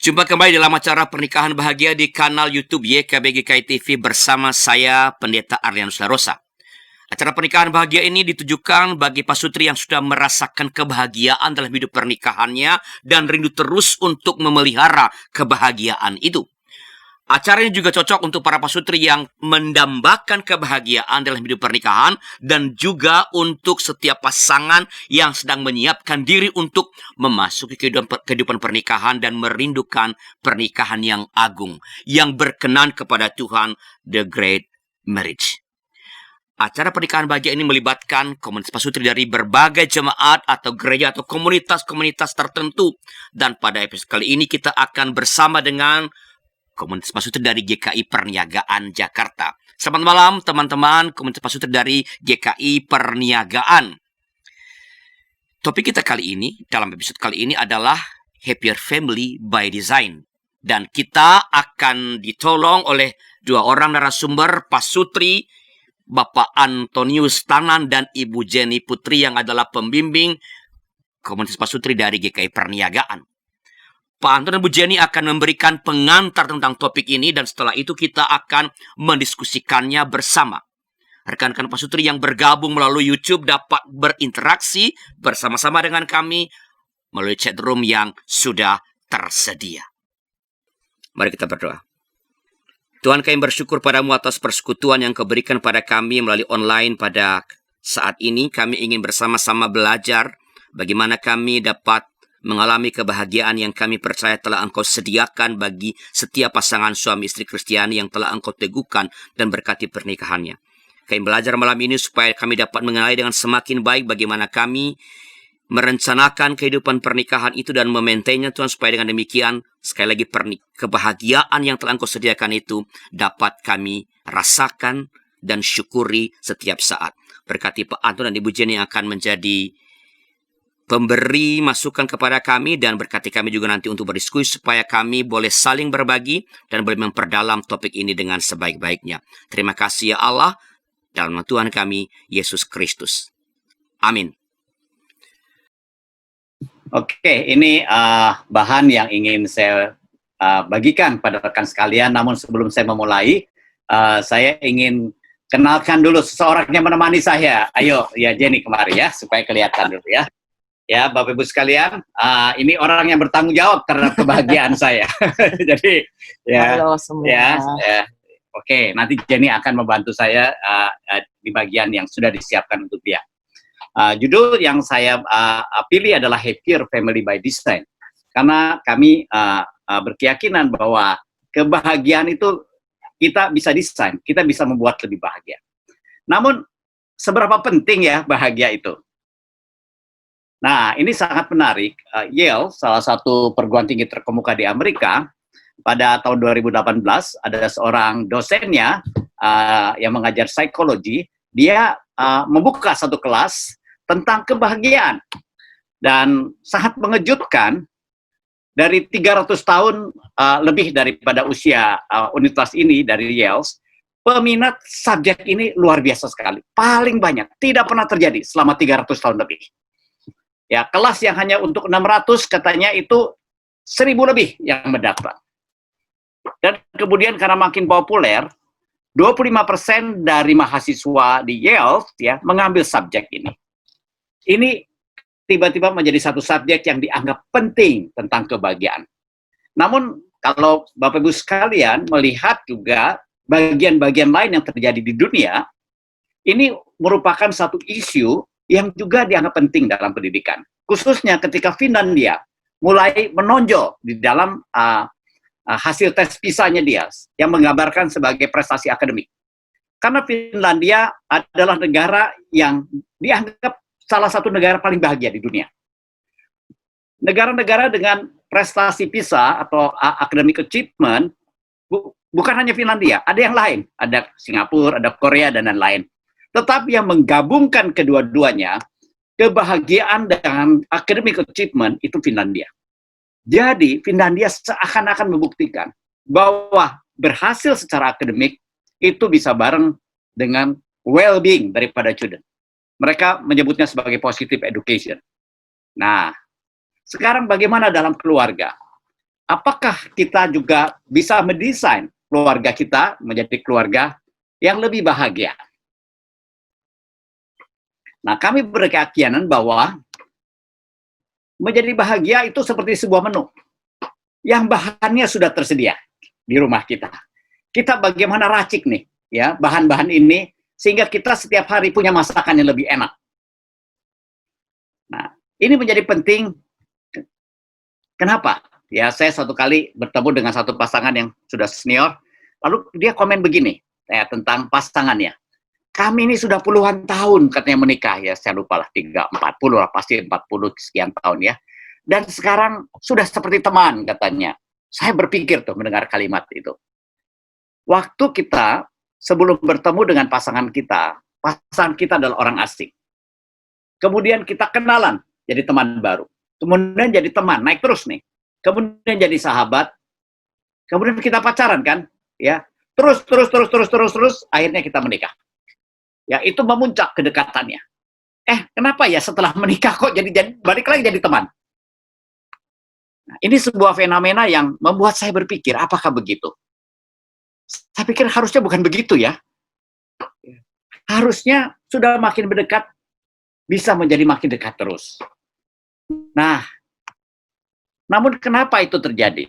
Jumpa kembali dalam acara Pernikahan Bahagia di kanal YouTube YKBGKI TV bersama saya, Pendeta Arlianus Larosa. Acara Pernikahan Bahagia ini ditujukan bagi pasutri yang sudah merasakan kebahagiaan dalam hidup pernikahannya dan rindu terus untuk memelihara kebahagiaan itu. Acara ini juga cocok untuk para pasutri yang mendambakan kebahagiaan dalam hidup pernikahan dan juga untuk setiap pasangan yang sedang menyiapkan diri untuk memasuki kehidupan pernikahan dan merindukan pernikahan yang agung, yang berkenan kepada Tuhan, the great marriage. Acara Pernikahan Bahagia ini melibatkan komunitas pasutri dari berbagai jemaat atau gereja atau komunitas-komunitas tertentu. Dan pada episode kali ini kita akan bersama dengan komunitas pasutri dari GKI Perniagaan Jakarta. Selamat malam teman-teman komunitas pasutri dari GKI Perniagaan. Topik kita kali ini, dalam episode kali ini adalah Happier Family by Design. Dan kita akan ditolong oleh dua orang narasumber pasutri, Bapak Antonius Tanan dan Ibu Jenny Putri yang adalah pembimbing komunitas pasutri dari GKI Perniagaan. Pak Anton dan Bu Jenny akan memberikan pengantar tentang topik ini dan setelah itu kita akan mendiskusikannya bersama. Rekan-rekan pasutri yang bergabung melalui YouTube dapat berinteraksi bersama-sama dengan kami melalui chat room yang sudah tersedia. Mari kita berdoa. Tuhan, kami bersyukur padamu atas persekutuan yang Kau berikan pada kami melalui online pada saat ini. Kami ingin bersama-sama belajar bagaimana kami dapat mengalami kebahagiaan yang kami percaya telah Engkau sediakan bagi setiap pasangan suami istri Kristiani yang telah Engkau teguhkan dan berkati pernikahannya. Kami belajar malam ini supaya kami dapat mengenali dengan semakin baik bagaimana kami merencanakan kehidupan pernikahan itu dan memaintainnya Tuhan, supaya dengan demikian sekali lagi kebahagiaan yang telah Engkau sediakan itu dapat kami rasakan dan syukuri setiap saat. Berkati Pak Anton dan Ibu Jenny yang akan menjadi pemberi masukan kepada kami dan berkati kami juga nanti untuk berdiskusi supaya kami boleh saling berbagi dan boleh memperdalam topik ini dengan sebaik-baiknya. Terima kasih ya Allah, dalam nama Tuhan kami, Yesus Kristus. Amin. Oke, ini bahan yang ingin saya bagikan pada rekan sekalian. Namun sebelum saya memulai, saya ingin kenalkan dulu seseorang yang menemani saya. Ayo, ya Jenny kemari ya, supaya kelihatan dulu ya. Ya, Bapak Ibu sekalian, ini orang yang bertanggung jawab terhadap kebahagiaan saya. Jadi, ya, halo semua. Oke, nanti Jenny akan membantu saya di bagian yang sudah disiapkan untuk dia. Judul yang saya pilih adalah Happier Family by Design, karena kami berkeyakinan bahwa kebahagiaan itu kita bisa desain, kita bisa membuat lebih bahagia. Namun, seberapa penting ya bahagia itu? Nah, ini sangat menarik. Yale, salah satu perguruan tinggi terkemuka di Amerika, pada tahun 2018 ada seorang dosennya yang mengajar psikologi. Dia membuka satu kelas tentang kebahagiaan. Dan sangat mengejutkan, dari 300 tahun lebih daripada usia universitas ini dari Yale, peminat subjek ini luar biasa sekali. Paling banyak, tidak pernah terjadi selama 300 tahun lebih. Ya, kelas yang hanya untuk 600 katanya itu 1000 lebih yang mendaftar. Dan kemudian karena makin populer, 25% dari mahasiswa di Yale ya mengambil subjek ini. Ini tiba-tiba menjadi satu subjek yang dianggap penting tentang kebahagiaan. Namun kalau Bapak Ibu sekalian melihat juga bagian-bagian lain yang terjadi di dunia, ini merupakan satu isu yang juga dianggap penting dalam pendidikan. Khususnya ketika Finlandia mulai menonjol di dalam hasil tes PISA-nya dia, yang menggambarkan sebagai prestasi akademik. Karena Finlandia adalah negara yang dianggap salah satu negara paling bahagia di dunia. Negara-negara dengan prestasi PISA atau academic achievement, bukan hanya Finlandia, ada yang lain. Ada Singapura, ada Korea, dan lain-lain. Tetapi yang menggabungkan kedua-duanya, kebahagiaan dan academic achievement, itu Finlandia. Jadi, Finlandia seakan-akan membuktikan bahwa berhasil secara akademik itu bisa bareng dengan well-being daripada student. Mereka menyebutnya sebagai positive education. Nah, sekarang bagaimana dalam keluarga? apakah kita juga bisa mendesain keluarga kita menjadi keluarga yang lebih bahagia? Nah, kami berkeyakinan bahwa menjadi bahagia itu seperti sebuah menu yang bahannya sudah tersedia di rumah kita. Kita bagaimana racik nih, ya, bahan-bahan ini sehingga kita setiap hari punya masakan yang lebih enak. Nah, ini menjadi penting. Kenapa? Ya, saya suatu kali bertemu dengan satu pasangan yang sudah senior, lalu dia komen begini, ya, tentang pasangannya. Kami ini sudah puluhan tahun katanya menikah, ya, saya lupa lah, 40 lah, pasti 40 sekian tahun ya. Dan sekarang sudah seperti teman katanya. Saya berpikir tuh mendengar kalimat itu. Waktu kita sebelum bertemu dengan pasangan kita adalah orang asing. Kemudian kita kenalan, jadi teman baru. Kemudian jadi teman, naik terus nih. Kemudian jadi sahabat. Kemudian kita pacaran kan, ya. Terus, akhirnya kita menikah. Ya, itu memuncak kedekatannya. Kenapa ya setelah menikah kok jadi balik lagi jadi teman? Nah, ini sebuah fenomena yang membuat saya berpikir, apakah begitu? Saya pikir harusnya bukan begitu ya. Harusnya sudah makin mendekat, bisa menjadi makin dekat terus. Nah, namun kenapa itu terjadi?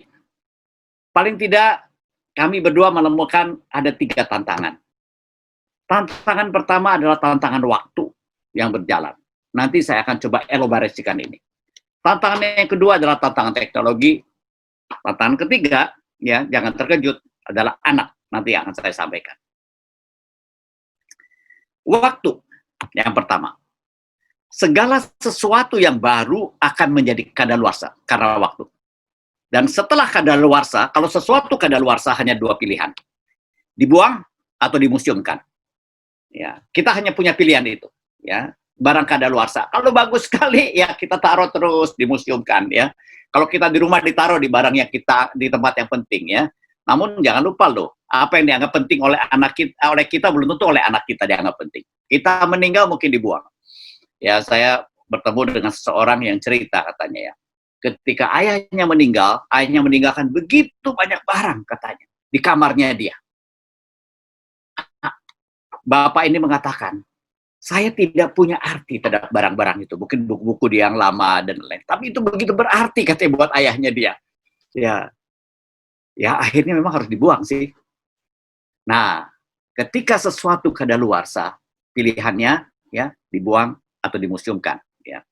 Paling tidak kami berdua menemukan ada 3 tantangan. Tantangan pertama adalah tantangan waktu yang berjalan. Nanti saya akan coba elaborasikan ini. Tantangan yang kedua adalah tantangan teknologi. Tantangan ketiga, ya, jangan terkejut, adalah anak. Nanti akan saya sampaikan. Waktu yang pertama. Segala sesuatu yang baru akan menjadi kadaluarsa karena waktu. Dan setelah kadaluarsa, kalau sesuatu kadaluarsa hanya 2 pilihan. Dibuang atau dimuseumkan. Ya, kita hanya punya pilihan itu, ya. Barang kadaluarsa. Kalau bagus sekali ya kita taruh terus dimuseumkan ya. Kalau kita di rumah ditaruh di barang yang kita di tempat yang penting ya. Namun jangan lupa loh, apa yang dianggap penting oleh oleh kita belum tentu oleh anak kita dianggap penting. Kita meninggal mungkin dibuang. Ya, saya bertemu dengan seseorang yang cerita katanya ya. Ketika ayahnya meninggalkan begitu banyak barang katanya di kamarnya dia. Bapak ini mengatakan, saya tidak punya arti terhadap barang-barang itu. Mungkin buku-buku dia yang lama dan lain. Tapi itu begitu berarti katanya buat ayahnya dia. Ya akhirnya memang harus dibuang sih. Nah, ketika sesuatu kadaluarsa, pilihannya ya dibuang atau dimuseumkan. Ya.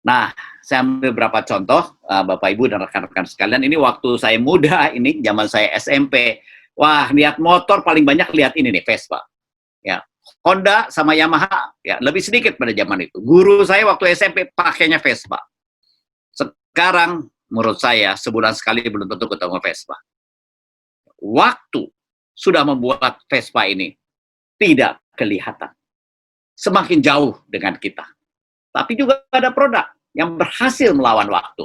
Nah, saya ambil beberapa contoh, Bapak Ibu dan rekan-rekan sekalian. Ini waktu saya muda, ini zaman saya SMP. Wah, lihat motor paling banyak lihat ini nih, Vespa. Ya, Honda sama Yamaha ya lebih sedikit pada zaman itu. Guru saya waktu SMP pakainya Vespa. Sekarang menurut saya sebulan sekali belum tentu ketemu Vespa. Waktu sudah membuat Vespa ini tidak kelihatan. Semakin jauh dengan kita. Tapi juga ada produk yang berhasil melawan waktu.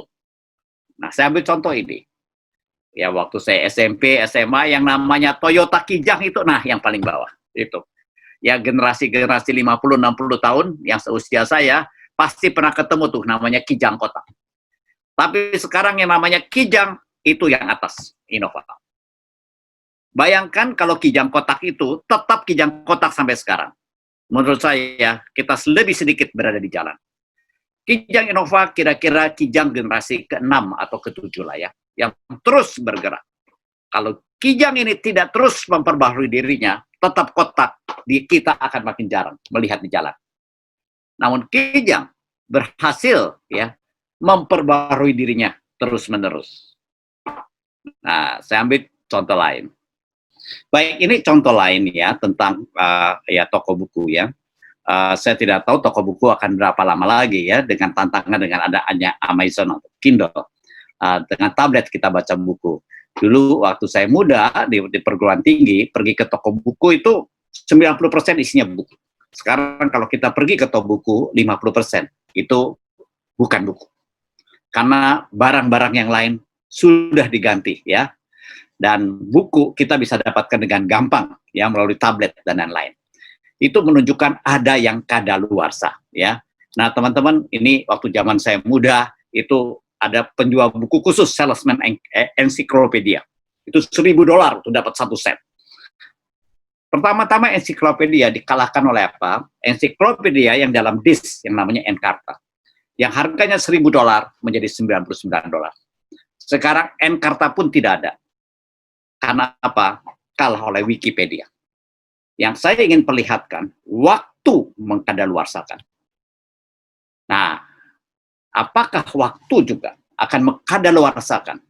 Nah, saya ambil contoh ini. Ya, waktu saya SMP, SMA yang namanya Toyota Kijang itu, nah yang paling bawah itu. Ya, generasi 50-60 tahun yang seusia saya pasti pernah ketemu tuh namanya Kijang kotak. Tapi sekarang yang namanya Kijang itu yang atas, Innova. Bayangkan kalau Kijang kotak itu tetap Kijang kotak sampai sekarang. Menurut saya kita lebih sedikit berada di jalan. Kijang Innova kira-kira Kijang generasi ke-6 atau ke-7 lah ya, yang terus bergerak. Kalau Kijang ini tidak terus memperbaharui dirinya, tetap kotak, kita akan makin jarang melihat di jalan. Namun Kijang berhasil ya memperbarui dirinya terus-menerus. Nah, saya ambil contoh lain. Baik, ini contoh lain ya tentang ya toko buku ya. Saya tidak tahu toko buku akan berapa lama lagi ya dengan tantangan dengan adanya Amazon atau Kindle. Dengan tablet kita baca buku. Dulu waktu saya muda di perguruan tinggi, pergi ke toko buku itu 90% isinya buku. Sekarang kalau kita pergi ke toko buku, 50% itu bukan buku. Karena barang-barang yang lain sudah diganti ya. Dan buku kita bisa dapatkan dengan gampang ya melalui tablet dan lain-lain. Itu menunjukkan ada yang kadaluarsa ya. Nah, teman-teman, ini waktu zaman saya muda itu ada penjual buku khusus, salesman ensiklopedia. Itu $1.000 untuk dapat satu set. Pertama-tama ensiklopedia dikalahkan oleh apa? Ensiklopedia yang dalam disk yang namanya Encarta. Yang harganya $1.000 menjadi $99. Sekarang Encarta pun tidak ada. Karena apa? Kalah oleh Wikipedia. Yang saya ingin perlihatkan, waktu mengkadaluarsakan. Nah, apakah waktu juga akan mengkadaluarsakan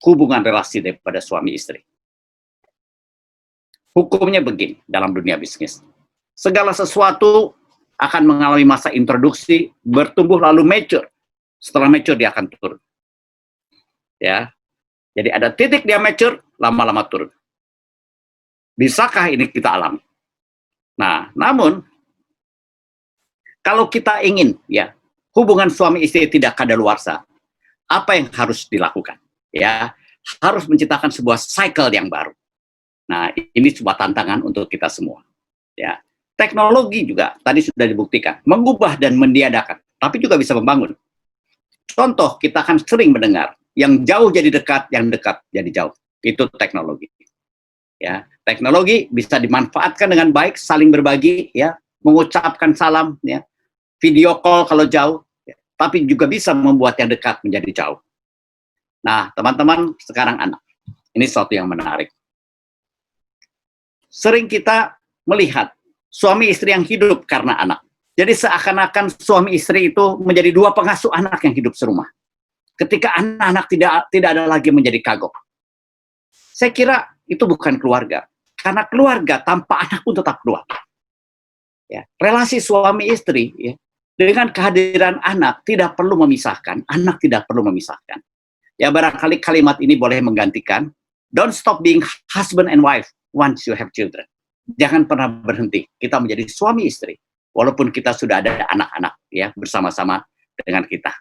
hubungan relasi daripada suami istri? Hukumnya begini dalam dunia bisnis. Segala sesuatu akan mengalami masa introduksi, bertumbuh lalu mature. Setelah mature dia akan turun. Ya. Jadi ada titik dia mature, lama-lama turun. Bisakah ini kita alami? Nah, namun kalau kita ingin ya hubungan suami istri tidak kadaluarsa, apa yang harus dilakukan? Ya, harus menciptakan sebuah cycle yang baru. Nah, ini sebuah tantangan untuk kita semua. Ya, teknologi juga tadi sudah dibuktikan mengubah dan mendiadakan, tapi juga bisa membangun. Contoh, kita akan sering mendengar yang jauh jadi dekat, yang dekat jadi jauh. Itu teknologi. Ya, teknologi bisa dimanfaatkan dengan baik, saling berbagi, ya, mengucapkan salam, ya, video call kalau jauh, ya, tapi juga bisa membuat yang dekat menjadi jauh. Nah, teman-teman, sekarang anak. Ini sesuatu yang menarik. Sering kita melihat suami istri yang hidup karena anak. Jadi seakan-akan suami istri itu menjadi dua pengasuh anak yang hidup serumah. Ketika anak-anak tidak ada lagi menjadi kagok. Saya kira itu bukan keluarga. Karena keluarga tanpa anak pun tetap keluarga. Ya, relasi suami istri ya, dengan kehadiran anak tidak perlu memisahkan. Anak tidak perlu memisahkan. Ya, barangkali kalimat ini boleh menggantikan, don't stop being husband and wife once you have children. Jangan pernah berhenti kita menjadi suami istri walaupun kita sudah ada anak-anak ya bersama-sama dengan kita.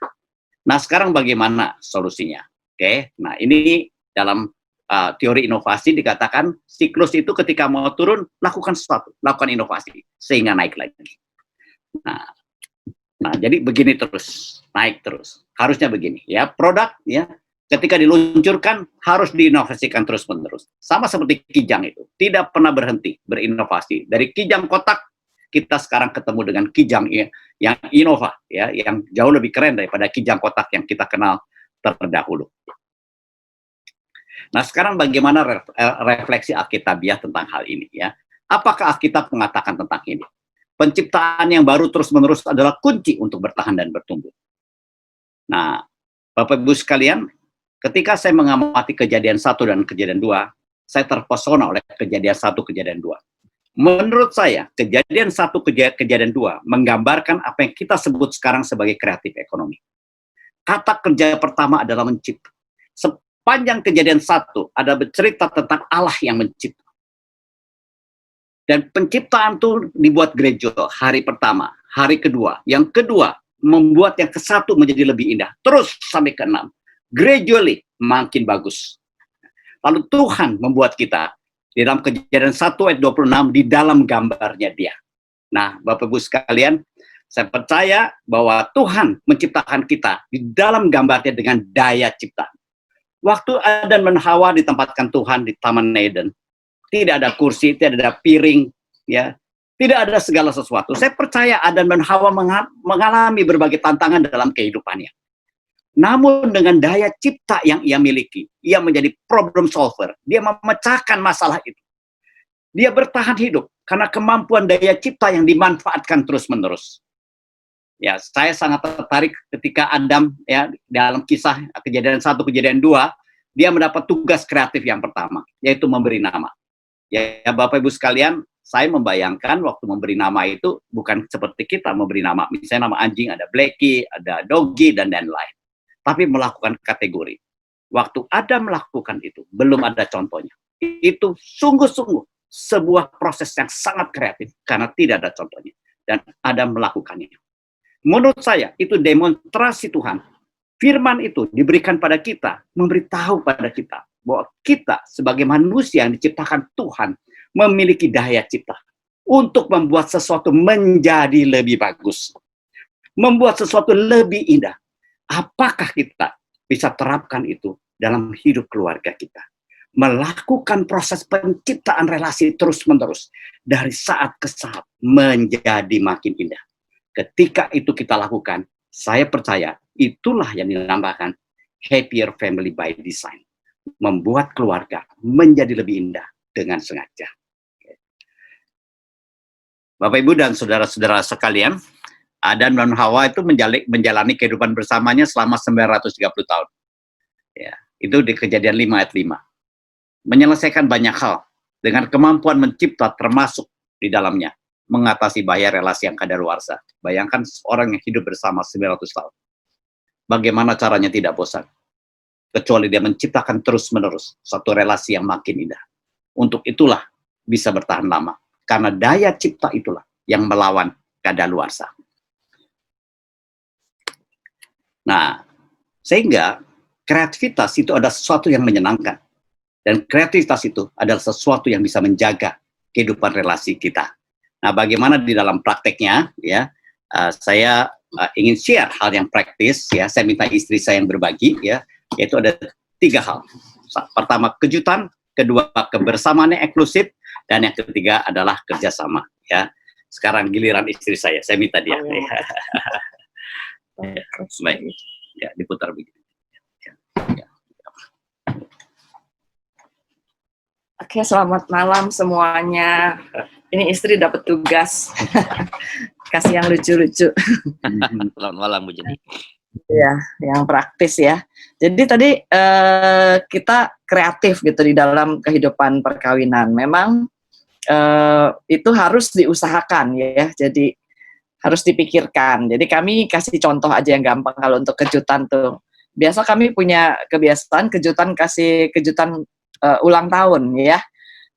Nah, sekarang bagaimana solusinya? Oke. Nah, ini dalam teori inovasi dikatakan siklus itu ketika mau turun lakukan sesuatu, lakukan inovasi sehingga naik lagi. Nah, jadi begini terus, naik terus. Harusnya begini ya, produk ya ketika diluncurkan harus diinovasikan terus-menerus. Sama seperti Kijang itu, tidak pernah berhenti berinovasi. Dari Kijang kotak, kita sekarang ketemu dengan Kijang yang Innova, ya, yang jauh lebih keren daripada Kijang kotak yang kita kenal terdahulu. Nah, sekarang bagaimana refleksi Alkitabiah tentang hal ini? Ya? Apakah Alkitab mengatakan tentang ini? Penciptaan yang baru terus-menerus adalah kunci untuk bertahan dan bertumbuh. Nah, Bapak-Ibu sekalian, ketika saya mengamati kejadian 1 dan kejadian 2, saya terpesona oleh kejadian 1, kejadian 2. Menurut saya, kejadian 1, kejadian 2 menggambarkan apa yang kita sebut sekarang sebagai kreatif ekonomi. Kata kerja pertama adalah mencipta. Sepanjang kejadian 1 ada bercerita tentang Allah yang mencipta. Dan penciptaan itu dibuat gradual, hari pertama, hari kedua. Yang kedua, membuat yang ke-1 menjadi lebih indah. Terus sampai ke-6. Gradually makin bagus. Lalu Tuhan membuat kita di dalam kejadian 1 ayat 26 di dalam gambarnya dia. Nah, Bapak-Ibu sekalian, saya percaya bahwa Tuhan menciptakan kita di dalam gambarnya dengan daya cipta. Waktu Adam dan Hawa ditempatkan Tuhan di Taman Eden, tidak ada kursi, tidak ada piring, ya, tidak ada segala sesuatu. Saya percaya Adam dan Hawa mengalami berbagai tantangan dalam kehidupannya. Namun dengan daya cipta yang ia miliki, ia menjadi problem solver. Dia memecahkan masalah itu. Dia bertahan hidup karena kemampuan daya cipta yang dimanfaatkan terus-menerus. Ya, saya sangat tertarik ketika Adam ya dalam kisah kejadian 1, kejadian 2, dia mendapat tugas kreatif yang pertama, yaitu memberi nama. Ya, Bapak Ibu sekalian, saya membayangkan waktu memberi nama itu bukan seperti kita memberi nama, misalnya nama anjing ada Blackie, ada Doggy dan lain-lain. Tapi melakukan kategori. Waktu Adam melakukan itu, belum ada contohnya. Itu sungguh-sungguh sebuah proses yang sangat kreatif karena tidak ada contohnya. Dan Adam melakukannya. Menurut saya, itu demonstrasi Tuhan. Firman itu diberikan pada kita, memberitahu pada kita bahwa kita sebagai manusia yang diciptakan Tuhan memiliki daya cipta untuk membuat sesuatu menjadi lebih bagus. Membuat sesuatu lebih indah. Apakah kita bisa terapkan itu dalam hidup keluarga kita. Melakukan proses penciptaan relasi terus-menerus dari saat ke saat menjadi makin indah. Ketika itu kita lakukan, saya percaya itulah yang dinamakan happier family by design. Membuat keluarga menjadi lebih indah dengan sengaja. Bapak, Ibu, dan saudara-saudara sekalian, Adam dan Hawa itu menjalani kehidupan bersamanya selama 930 tahun. Ya, itu di Kejadian 5 ayat 5. Menyelesaikan banyak hal dengan kemampuan mencipta termasuk di dalamnya mengatasi bahaya relasi yang kadaluarsa. Bayangkan orang yang hidup bersama 900 tahun. Bagaimana caranya tidak bosan? Kecuali dia menciptakan terus-menerus satu relasi yang makin indah. Untuk itulah bisa bertahan lama. Karena daya cipta itulah yang melawan kadaluarsa. Nah, sehingga kreativitas itu ada sesuatu yang menyenangkan. Dan kreativitas itu adalah sesuatu yang bisa menjaga kehidupan relasi kita. Nah, bagaimana di dalam prakteknya, ya, saya ingin share hal yang praktis, ya. Saya minta istri saya yang berbagi, ya, yaitu ada 3 hal. Pertama, kejutan. Kedua, kebersamaan yang eksklusif. Dan yang ketiga adalah kerjasama, ya. Sekarang giliran istri saya minta dia. Oh. Ya. Baik, ya, diputar begini. Ya. Oke, selamat malam semuanya. Ini istri dapat tugas. Kasih yang lucu-lucu. Selamat malam, Bu Jenny. Ya, yang praktis ya. Jadi tadi kita kreatif gitu di dalam kehidupan perkawinan. Memang itu harus diusahakan ya. Jadi harus dipikirkan. Jadi kami kasih contoh aja yang gampang kalau untuk kejutan tuh. Biasa kami punya kebiasaan kasih kejutan ulang tahun ya.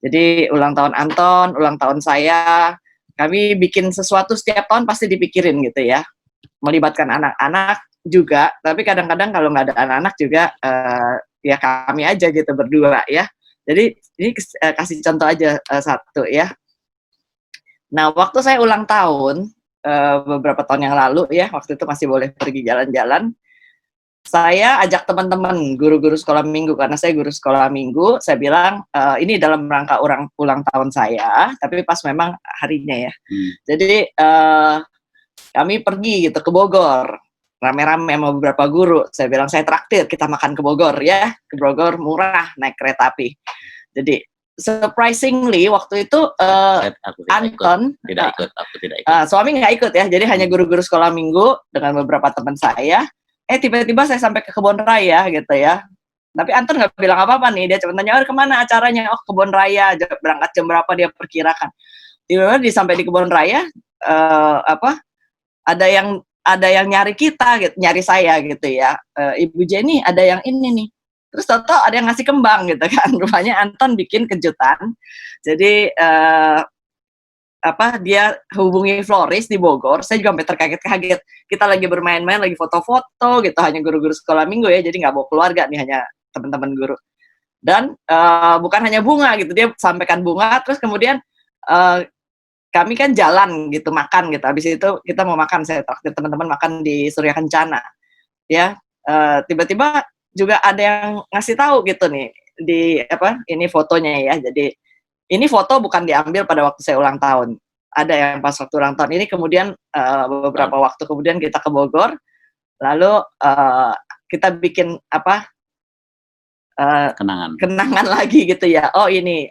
Jadi ulang tahun Anton, ulang tahun saya, kami bikin sesuatu setiap tahun pasti dipikirin gitu ya. Melibatkan anak-anak juga, tapi kadang-kadang kalau nggak ada anak-anak juga ya kami aja gitu berdua ya. Jadi ini kasih contoh aja satu ya. Nah, waktu saya ulang tahun beberapa tahun yang lalu ya, waktu itu masih boleh pergi jalan-jalan. Saya ajak teman-teman guru-guru sekolah minggu, karena saya guru sekolah minggu. Saya bilang ini dalam rangka ulang tahun saya, tapi pas memang harinya ya. Jadi kami pergi gitu ke Bogor, rame-rame sama beberapa guru. Saya bilang saya traktir, kita makan ke Bogor ya, ke Bogor murah naik kereta api. Jadi surprisingly waktu itu Anton tidak ikut. Suami nggak ikut ya, jadi hanya guru-guru sekolah minggu dengan beberapa teman saya. Tiba-tiba saya sampai ke Kebon Raya gitu ya. Tapi Anton nggak bilang apa-apa nih, dia cuma tanya, oh kemana acaranya? Oh Kebon Raya, berangkat jam berapa dia perkirakan. Tiba-tiba sampai di Kebon Raya, ada yang nyari kita, gitu, nyari saya gitu ya. Ibu Jenny ada yang ini nih. Terus tahu-tahu ada yang ngasih kembang gitu kan. Rupanya Anton bikin kejutan. Jadi dia hubungi florist di Bogor. Saya juga sampai terkaget-kaget. Kita lagi bermain-main, lagi foto-foto gitu, hanya guru-guru sekolah minggu ya, jadi nggak bawa keluarga nih, hanya teman-teman guru. Dan bukan hanya bunga gitu, dia sampaikan bunga, terus kemudian kami kan jalan gitu, makan gitu. Habis itu kita mau makan, saya traktir teman-teman makan di Surya Kencana. Ya, tiba-tiba juga ada yang ngasih tahu gitu nih ini fotonya ya. Jadi ini foto bukan diambil pada waktu saya ulang tahun. Ada yang pas waktu ulang tahun ini, kemudian beberapa waktu kemudian kita ke Bogor, lalu kita bikin kenangan lagi gitu ya. Oh ini,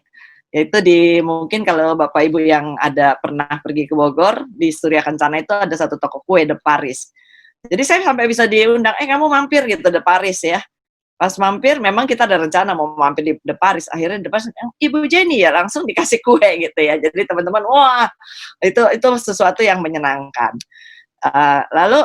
itu mungkin kalau Bapak Ibu yang ada pernah pergi ke Bogor, di Surya Kencana itu ada satu toko kue De Paris. Jadi saya sampai bisa diundang, kamu mampir gitu De Paris ya. Pas mampir, memang kita ada rencana mau mampir di De Paris. Akhirnya De Paris, Ibu Jenny ya, langsung dikasih kue gitu ya. Jadi teman-teman, wah, itu sesuatu yang menyenangkan. Lalu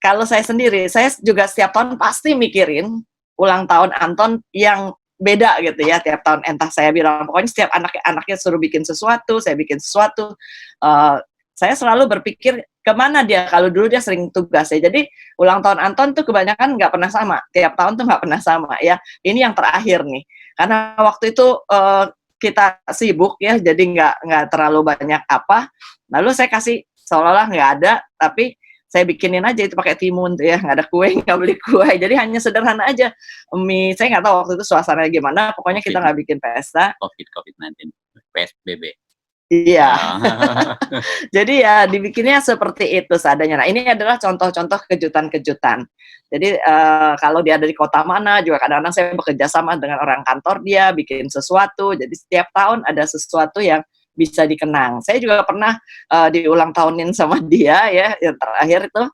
kalau saya sendiri, saya juga setiap tahun pasti mikirin ulang tahun Anton yang beda gitu ya. Tiap tahun entah saya bilang, pokoknya setiap anaknya suruh bikin sesuatu, saya bikin sesuatu. Saya selalu berpikir kemana dia, kalau dulu dia sering tugas ya. Jadi ulang tahun Anton tuh kebanyakan nggak pernah sama, tiap tahun tuh nggak pernah sama ya. Ini yang terakhir nih, karena waktu itu kita sibuk ya, jadi nggak terlalu banyak apa. Lalu saya kasih seolah-olah nggak ada, tapi saya bikinin aja itu pakai timun tuh ya, nggak ada kue, nggak beli kue, jadi hanya sederhana aja, mie, saya nggak tahu waktu itu suasananya gimana, pokoknya kita nggak bikin pesta. COVID-19, PSBB. Iya. Ah. Jadi ya dibikinnya seperti itu seadanya. Nah, ini adalah contoh-contoh kejutan-kejutan. Jadi kalau dia ada di kota mana juga kadang-kadang saya bekerja sama dengan orang kantor dia bikin sesuatu. Jadi setiap tahun ada sesuatu yang bisa dikenang. Saya juga pernah diulang tahunin sama dia ya, yang terakhir itu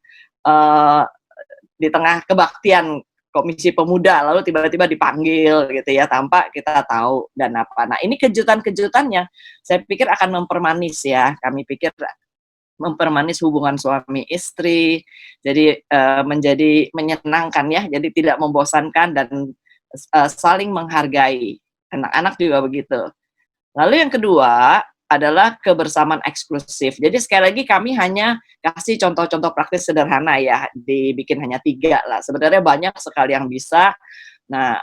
di tengah kebaktian Komisi Pemuda, lalu tiba-tiba dipanggil gitu ya, tanpa kita tahu dan apa. Nah, ini kejutan-kejutannya saya pikir akan mempermanis ya, kami pikir mempermanis hubungan suami istri, jadi menjadi menyenangkan ya, jadi tidak membosankan dan saling menghargai. Anak-anak juga begitu. Lalu yang kedua adalah kebersamaan eksklusif. Jadi sekali lagi kami hanya kasih contoh-contoh praktis sederhana ya, dibikin hanya 3 lah. Sebenarnya banyak sekali yang bisa. Nah,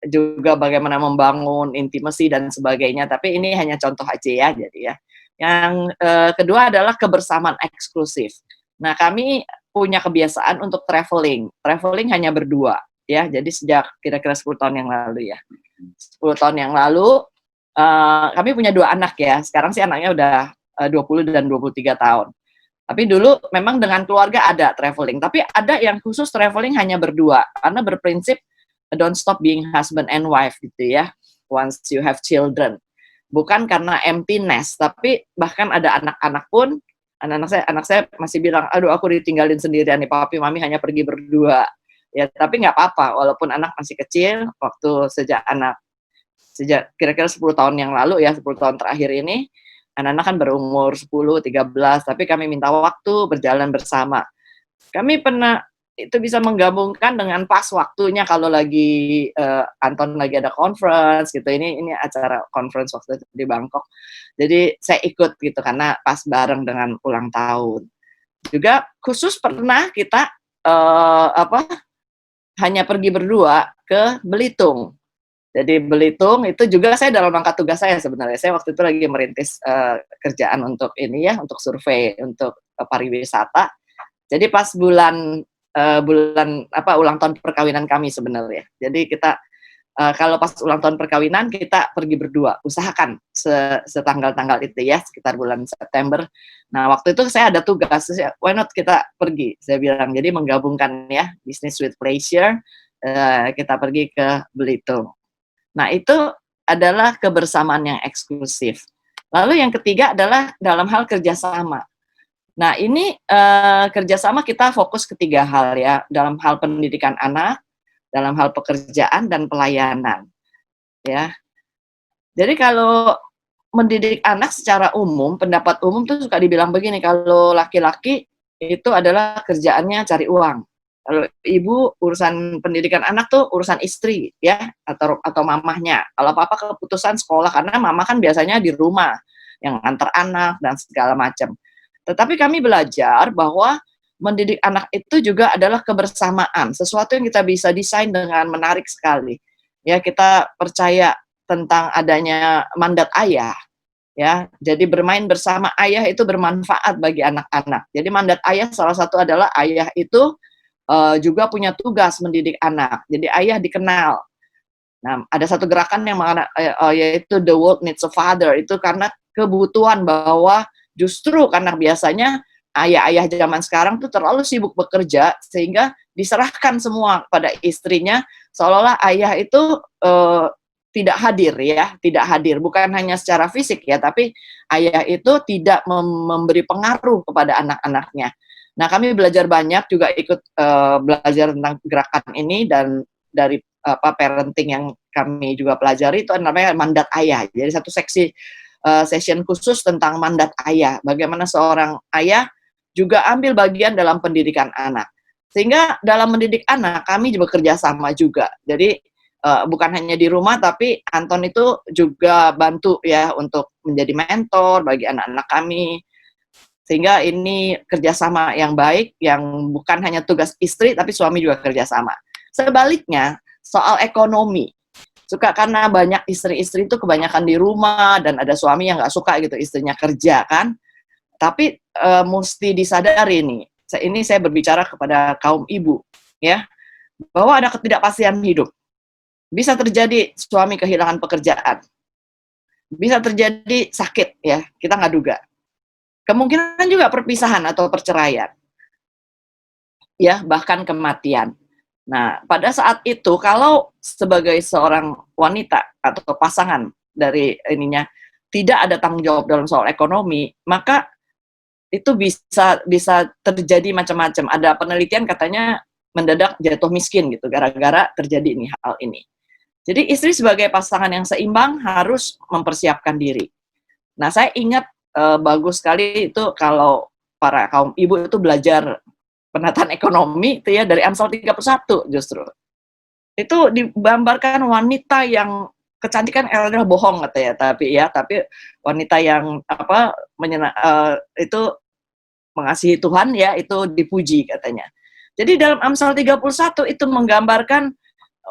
juga bagaimana membangun intimasi dan sebagainya, tapi ini hanya contoh aja ya, jadi ya. Yang kedua adalah kebersamaan eksklusif. Nah, kami punya kebiasaan untuk traveling. Traveling hanya berdua ya. Jadi sejak kira-kira 10 tahun yang lalu ya. 10 tahun yang lalu kami punya 2 anak ya, sekarang sih anaknya udah 20 dan 23 tahun. Tapi dulu memang dengan keluarga ada traveling, tapi ada yang khusus traveling hanya berdua, karena berprinsip don't stop being husband and wife gitu ya, once you have children. Bukan karena empty nest, tapi bahkan ada anak-anak pun, anak saya masih bilang, aduh aku ditinggalin sendirian nih, papi mami hanya pergi berdua. Ya tapi nggak apa-apa, walaupun anak masih kecil, sejak kira-kira 10 tahun yang lalu ya, 10 tahun terakhir ini, anak-anak kan berumur 10, 13, tapi kami minta waktu berjalan bersama. Kami pernah itu bisa menggabungkan dengan pas waktunya kalau lagi Anton lagi ada conference gitu. Ini acara conference waktu itu di Bangkok. Jadi saya ikut gitu karena pas bareng dengan ulang tahun. Juga khusus pernah kita hanya pergi berdua ke Belitung. Jadi Belitung itu juga saya dalam rangka tugas saya sebenarnya. Saya waktu itu lagi merintis kerjaan untuk ini ya, untuk survei untuk pariwisata. Jadi pas bulan ulang tahun perkawinan kami sebenarnya. Jadi kita kalau pas ulang tahun perkawinan kita pergi berdua. Usahakan setanggal-tanggal itu ya, sekitar bulan September. Nah, waktu itu saya ada tugas, why not kita pergi? Saya bilang. Jadi menggabungkan ya, business with pleasure. Kita pergi ke Belitung. Nah, itu adalah kebersamaan yang eksklusif. Lalu yang ketiga adalah dalam hal kerjasama. Nah, ini kerjasama kita fokus ke 3 hal ya, dalam hal pendidikan anak, dalam hal pekerjaan, dan pelayanan. Ya. Jadi kalau mendidik anak secara umum, pendapat umum tuh suka dibilang begini, kalau laki-laki itu adalah kerjaannya cari uang. Kalau ibu urusan pendidikan anak tuh urusan istri ya atau mamahnya. Kalau apa-apa keputusan sekolah karena mama kan biasanya di rumah yang antar anak dan segala macam. Tetapi kami belajar bahwa mendidik anak itu juga adalah kebersamaan, sesuatu yang kita bisa desain dengan menarik sekali. Ya, kita percaya tentang adanya mandat ayah. Ya, jadi bermain bersama ayah itu bermanfaat bagi anak-anak. Jadi mandat ayah salah satu adalah ayah itu juga punya tugas mendidik anak. Jadi ayah dikenal. Nah, ada satu gerakan yang yaitu the world needs a father. Itu karena kebutuhan bahwa justru karena biasanya ayah-ayah zaman sekarang tuh terlalu sibuk bekerja sehingga diserahkan semua pada istrinya, seolah-olah ayah itu tidak hadir ya, tidak hadir. Bukan hanya secara fisik ya, tapi ayah itu tidak memberi pengaruh kepada anak-anaknya. Nah, kami belajar banyak, juga ikut belajar tentang gerakan ini, dan dari parenting yang kami juga pelajari itu namanya mandat ayah. Jadi satu session khusus tentang mandat ayah. Bagaimana seorang ayah juga ambil bagian dalam pendidikan anak. Sehingga dalam mendidik anak kami juga bekerja sama juga. Jadi bukan hanya di rumah, tapi Anton itu juga bantu ya untuk menjadi mentor bagi anak-anak kami. Sehingga ini kerjasama yang baik, yang bukan hanya tugas istri, tapi suami juga kerjasama. Sebaliknya, soal ekonomi. Suka karena banyak istri-istri itu kebanyakan di rumah, dan ada suami yang nggak suka gitu, istrinya kerja kan. Tapi mesti disadari nih, ini saya berbicara kepada kaum ibu, ya, bahwa ada ketidakpastian hidup. Bisa terjadi suami kehilangan pekerjaan, bisa terjadi sakit, ya, kita nggak duga. Kemungkinan juga perpisahan atau perceraian, ya, bahkan kematian. Nah, pada saat itu kalau sebagai seorang wanita atau pasangan dari ininya tidak ada tanggung jawab dalam soal ekonomi, maka itu bisa terjadi macam-macam. Ada penelitian katanya mendadak jatuh miskin gitu gara-gara terjadi ini hal ini. Jadi istri sebagai pasangan yang seimbang harus mempersiapkan diri. Nah, saya ingat bagus sekali itu kalau para kaum ibu itu belajar penataan ekonomi itu ya dari Amsal 31 justru. Itu digambarkan wanita yang kecantikan adalah bohong katanya, tapi wanita yang itu mengasihi Tuhan ya itu dipuji katanya. Jadi dalam Amsal 31 itu menggambarkan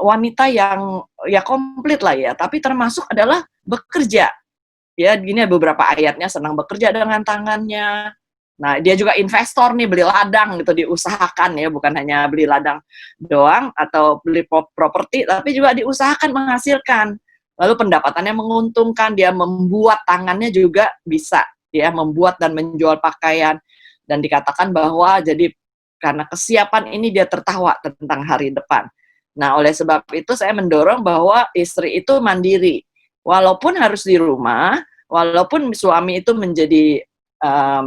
wanita yang ya komplit lah ya, tapi termasuk adalah bekerja. Ya, gini beberapa ayatnya, senang bekerja dengan tangannya. Nah, dia juga investor nih, beli ladang gitu, diusahakan ya, bukan hanya beli ladang doang atau beli properti, tapi juga diusahakan menghasilkan. Lalu pendapatannya menguntungkan, dia membuat tangannya juga bisa, ya, membuat dan menjual pakaian. Dan dikatakan bahwa jadi karena kesiapan ini dia tertawa tentang hari depan. Nah, oleh sebab itu saya mendorong bahwa istri itu mandiri. Walaupun harus di rumah, walaupun suami itu menjadi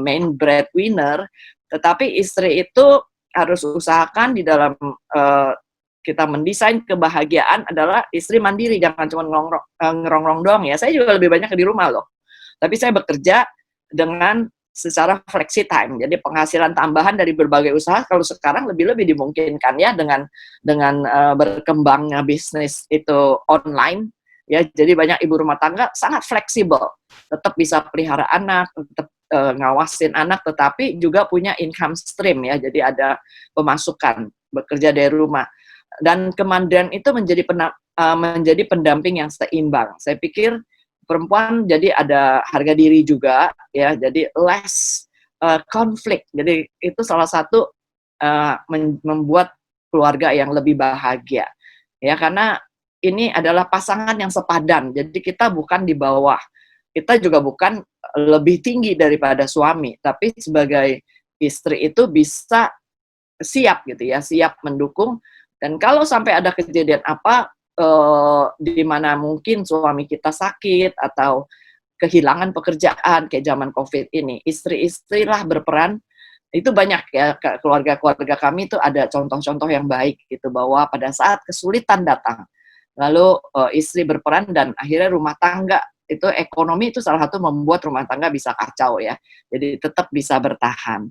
main breadwinner, tetapi istri itu harus usahakan di dalam kita mendesain kebahagiaan adalah istri mandiri, jangan cuma ngerongrong doang ya. Saya juga lebih banyak di rumah loh. Tapi saya bekerja dengan secara flexi time. Jadi penghasilan tambahan dari berbagai usaha kalau sekarang lebih dimungkinkan ya dengan berkembangnya bisnis itu online. Ya, jadi banyak ibu rumah tangga sangat fleksibel, tetap bisa pelihara anak, tetap ngawasin anak, tetapi juga punya income stream ya, jadi ada pemasukan bekerja dari rumah. Dan kemandirian itu menjadi pendamping yang seimbang. Saya pikir perempuan jadi ada harga diri juga ya, jadi less konflik. Jadi itu salah satu membuat keluarga yang lebih bahagia. Ya, karena ini adalah pasangan yang sepadan. Jadi kita bukan di bawah. Kita juga bukan lebih tinggi daripada suami, tapi sebagai istri itu bisa siap gitu ya, siap mendukung. Dan kalau sampai ada kejadian apa di mana mungkin suami kita sakit atau kehilangan pekerjaan kayak zaman Covid ini, istri-istrilah berperan. Itu banyak ya, keluarga-keluarga kami itu ada contoh-contoh yang baik gitu, bahwa pada saat kesulitan datang, lalu istri berperan dan akhirnya rumah tangga itu ekonomi itu salah satu membuat rumah tangga bisa kacau ya. Jadi tetap bisa bertahan.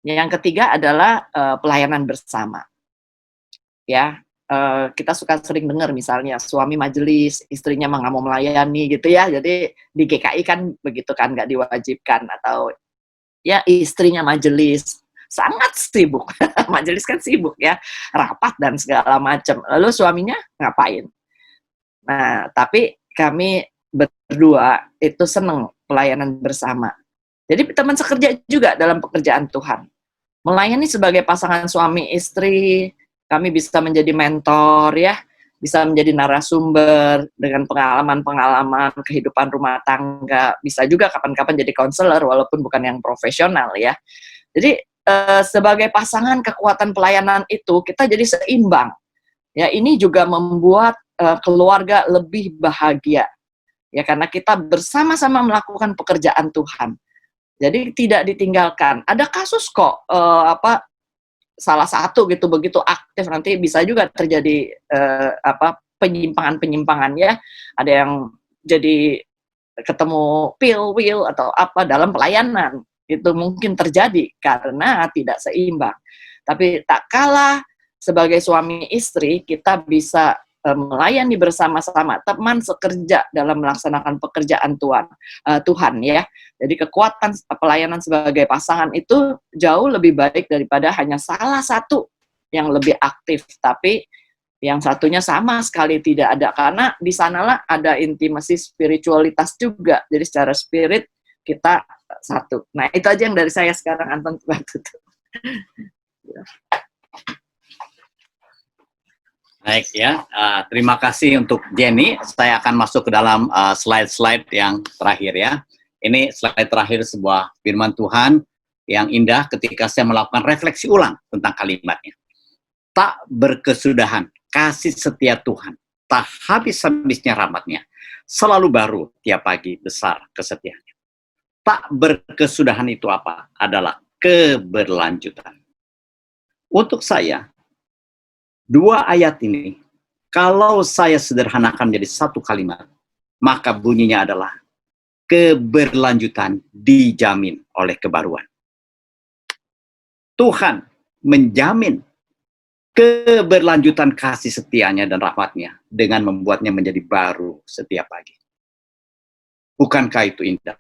Yang ketiga adalah pelayanan bersama. Ya, kita suka sering dengar misalnya suami majelis, istrinya nggak mau melayani gitu ya. Jadi di GKI kan begitu kan, nggak diwajibkan, atau ya istrinya majelis sangat sibuk. Majelis kan sibuk ya, rapat dan segala macam. Lalu suaminya ngapain? Nah, tapi kami berdua itu senang pelayanan bersama. Jadi teman sekerja juga dalam pekerjaan Tuhan. Melayani sebagai pasangan suami istri, kami bisa menjadi mentor ya, bisa menjadi narasumber dengan pengalaman-pengalaman kehidupan rumah tangga, bisa juga kapan-kapan jadi konselor walaupun bukan yang profesional ya. Jadi sebagai pasangan kekuatan pelayanan itu kita jadi seimbang. Ya, ini juga membuat keluarga lebih bahagia. Ya, karena kita bersama-sama melakukan pekerjaan Tuhan. Jadi tidak ditinggalkan. Ada kasus kok salah satu gitu begitu aktif nanti bisa juga terjadi penyimpangan-penyimpangan ya. Ada yang jadi ketemu will atau apa dalam pelayanan. Itu mungkin terjadi karena tidak seimbang. Tapi tak kalah sebagai suami istri kita bisa melayani bersama-sama, teman sekerja dalam melaksanakan pekerjaan Tuhan ya. Jadi kekuatan pelayanan sebagai pasangan itu jauh lebih baik daripada hanya salah satu yang lebih aktif, tapi yang satunya sama sekali tidak ada, karena di sanalah ada intimasi spiritualitas juga. Jadi secara spirit kita satu. Nah, itu aja yang dari saya sekarang, Anton. Baik ya, terima kasih untuk Jenny. Saya akan masuk ke dalam slide-slide yang terakhir ya. Ini slide terakhir sebuah firman Tuhan yang indah ketika saya melakukan refleksi ulang tentang kalimatnya. Tak berkesudahan, kasih setia Tuhan, tak habis-habisnya rahmatnya, selalu baru tiap pagi besar kesetiaannya. Tak berkesudahan itu apa? Adalah keberlanjutan. Untuk saya, dua ayat ini, kalau saya sederhanakan menjadi satu kalimat, maka bunyinya adalah keberlanjutan dijamin oleh kebaruan. Tuhan menjamin keberlanjutan kasih setianya dan rahmatnya dengan membuatnya menjadi baru setiap pagi. Bukankah itu indah?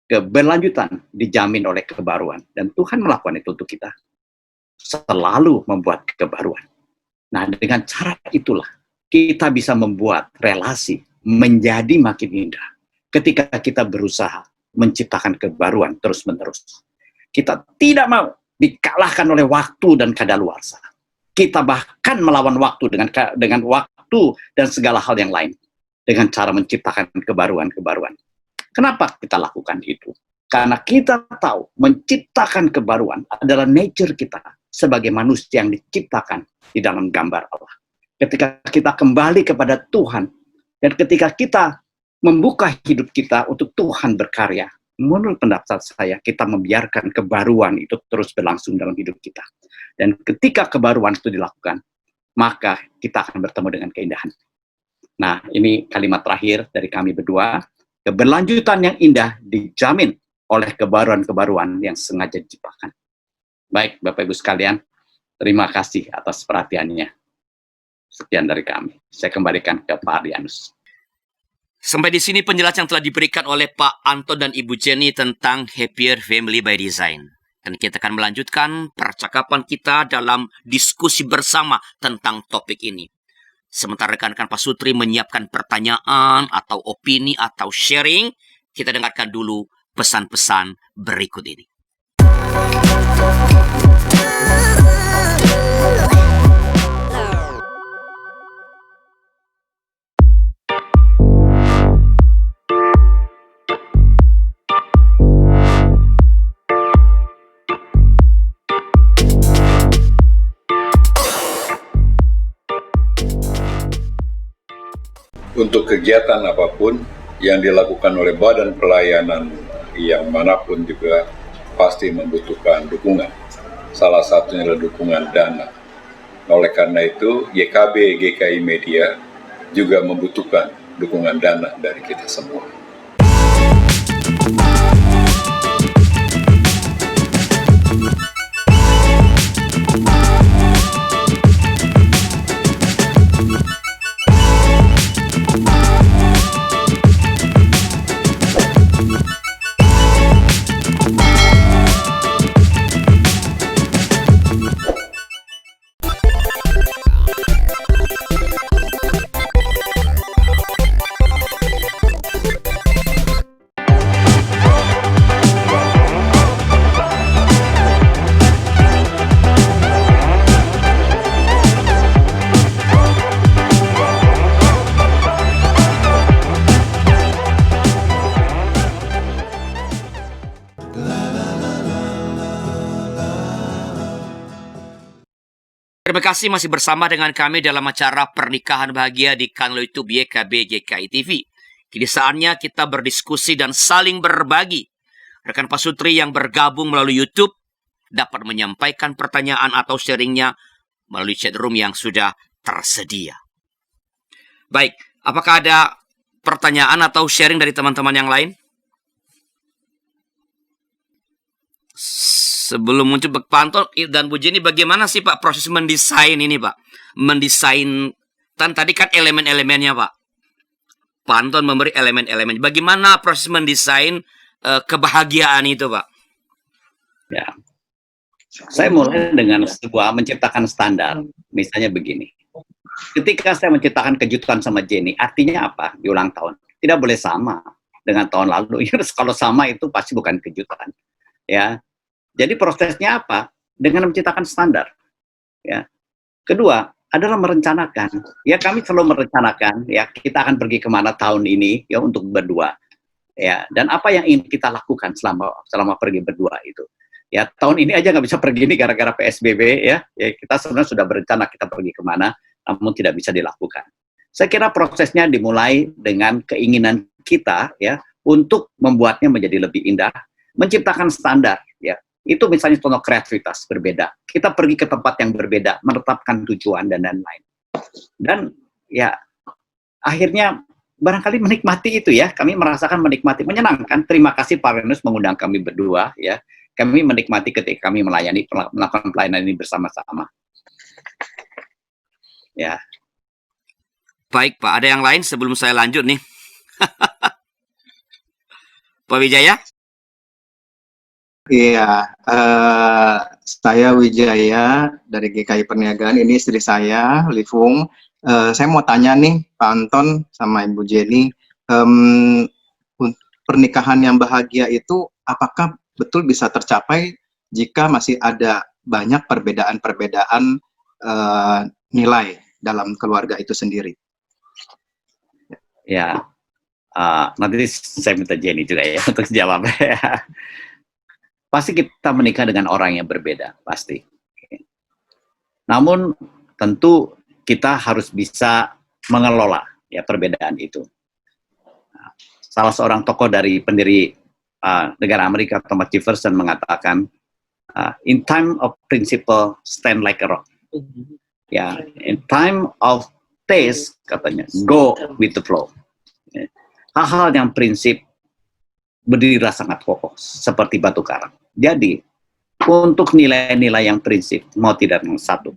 Keberlanjutan dijamin oleh kebaruan. Dan Tuhan melakukan itu untuk kita. Selalu membuat kebaruan. Nah, dengan cara itulah kita bisa membuat relasi menjadi makin indah. Ketika kita berusaha menciptakan kebaruan terus-menerus. Kita tidak mau dikalahkan oleh waktu dan kadaluarsa. Kita bahkan melawan waktu dengan waktu dan segala hal yang lain. Dengan cara menciptakan kebaruan-kebaruan. Kenapa kita lakukan itu? Karena kita tahu menciptakan kebaruan adalah nature kita sebagai manusia yang diciptakan di dalam gambar Allah. Ketika kita kembali kepada Tuhan, dan ketika kita membuka hidup kita untuk Tuhan berkarya, menurut pendapat saya, kita membiarkan kebaruan itu terus berlangsung dalam hidup kita. Dan ketika kebaruan itu dilakukan, maka kita akan bertemu dengan keindahan. Nah, ini kalimat terakhir dari kami berdua. Keberlanjutan yang indah dijamin oleh kebaruan-kebaruan yang sengaja diciptakan. Baik, Bapak Ibu sekalian, terima kasih atas perhatiannya. Sekian dari kami. Saya kembalikan ke Pak Adrianus. Sampai di sini penjelasan yang telah diberikan oleh Pak Anton dan Ibu Jenny tentang Happier Family by Design. Dan kita akan melanjutkan percakapan kita dalam diskusi bersama tentang topik ini. Sementara rekan-rekan Pak Sutri menyiapkan pertanyaan atau opini atau sharing, kita dengarkan dulu pesan-pesan berikut ini. Untuk kegiatan apapun yang dilakukan oleh badan pelayanan yang manapun juga pasti membutuhkan dukungan. Salah satunya adalah dukungan dana. Oleh karena itu, YKB GKI Media juga membutuhkan dukungan dana dari kita semua. Terima kasih masih bersama dengan kami dalam acara Pernikahan Bahagia di kanal YouTube YKB GKI TV. Kini saatnya kita berdiskusi dan saling berbagi. Rekan Pak Sutri yang bergabung melalui YouTube dapat menyampaikan pertanyaan atau sharingnya melalui chat room yang sudah tersedia. Baik, apakah ada pertanyaan atau sharing dari teman-teman yang lain? Sebelum muncul Pak Anton dan Bu Jenny, bagaimana sih Pak proses mendesain ini Pak? Mendesain, tadi kan elemen-elemennya Pak. Pak Anton memberi elemen-elemen. Bagaimana proses mendesain kebahagiaan itu Pak? Ya, saya mulai dengan sebuah menciptakan standar. Misalnya begini. Ketika saya menciptakan kejutan sama Jenny, artinya apa? Di ulang tahun. Tidak boleh sama. dengan tahun lalu. Kalau sama itu pasti bukan kejutan. Ya, jadi prosesnya apa? Dengan menciptakan standar. Ya. Kedua adalah merencanakan. Ya, kami selalu merencanakan. Ya, kita akan pergi kemana tahun ini ya untuk berdua. Ya, dan apa yang ingin kita lakukan selama pergi berdua itu. Ya, tahun ini aja nggak bisa pergi ini gara-gara PSBB ya. Ya, kita sebenarnya sudah berencana kita pergi kemana, namun tidak bisa dilakukan. Saya kira prosesnya dimulai dengan keinginan kita ya untuk membuatnya menjadi lebih indah, menciptakan standar ya. Itu misalnya contoh kreativitas berbeda. Kita pergi ke tempat yang berbeda, menetapkan tujuan dan lain-lain. Dan ya akhirnya barangkali menikmati itu ya. Kami merasakan menikmati, menyenangkan. Terima kasih Pak Renus mengundang kami berdua ya. Kami menikmati ketika kami melakukan pelayanan ini bersama-sama. Ya. Baik Pak, ada yang lain sebelum saya lanjut nih? Pak Wijaya? Iya, saya Wijaya dari GKI Perniagaan. Ini istri saya, Livung. Saya mau tanya nih, Pak Anton sama Ibu Jenny, pernikahan yang bahagia itu apakah betul bisa tercapai jika masih ada banyak perbedaan-perbedaan nilai dalam keluarga itu sendiri? Ya, nanti saya minta Jenny juga ya untuk jawab. Pasti kita menikah dengan orang yang berbeda, pasti. Namun tentu kita harus bisa mengelola ya perbedaan itu. Salah seorang tokoh dari pendiri negara Amerika, Thomas Jefferson mengatakan, in time of principle, stand like a rock. Ya, in time of taste, katanya, go with the flow. Hal-hal yang prinsip berdirilah sangat kokoh, seperti batu karang. Jadi, untuk nilai-nilai yang prinsip, mau tidak mau satu.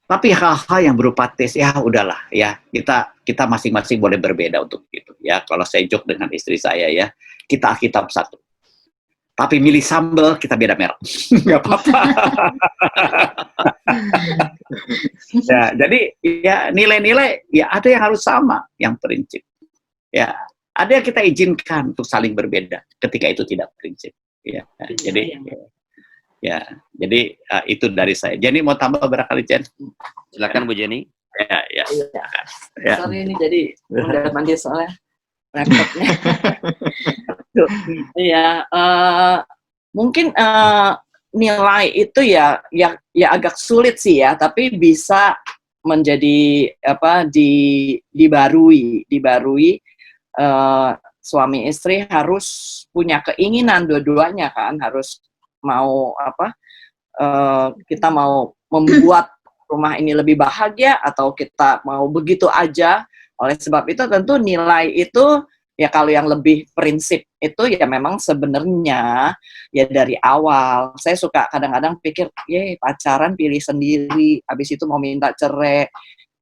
Tapi hal-hal yang berupa tes, ya udahlah, ya kita masing-masing boleh berbeda untuk itu. Ya, kalau saya joke dengan istri saya ya, kita Alkitab satu. Tapi milih sambal, kita beda merek. Nggak apa-apa. Ya, jadi ya nilai-nilai ya ada yang harus sama, yang prinsip. Ya, ada yang kita izinkan untuk saling berbeda ketika itu tidak prinsip. Ya, jadi itu dari saya. Jenny mau tambah barangkali, Jen? Silakan Bu Jenny. Ya. Sorry ini jadi udah mandi soalnya laptopnya. Iya, mungkin nilai itu ya agak sulit sih ya, tapi bisa menjadi dibarui. Suami istri harus punya keinginan dua-duanya kan, harus mau kita mau membuat rumah ini lebih bahagia atau kita mau begitu aja. Oleh sebab itu tentu nilai itu ya kalau yang lebih prinsip itu ya memang sebenarnya ya dari awal. Saya suka kadang-kadang pikir, pacaran pilih sendiri, habis itu mau minta cerai.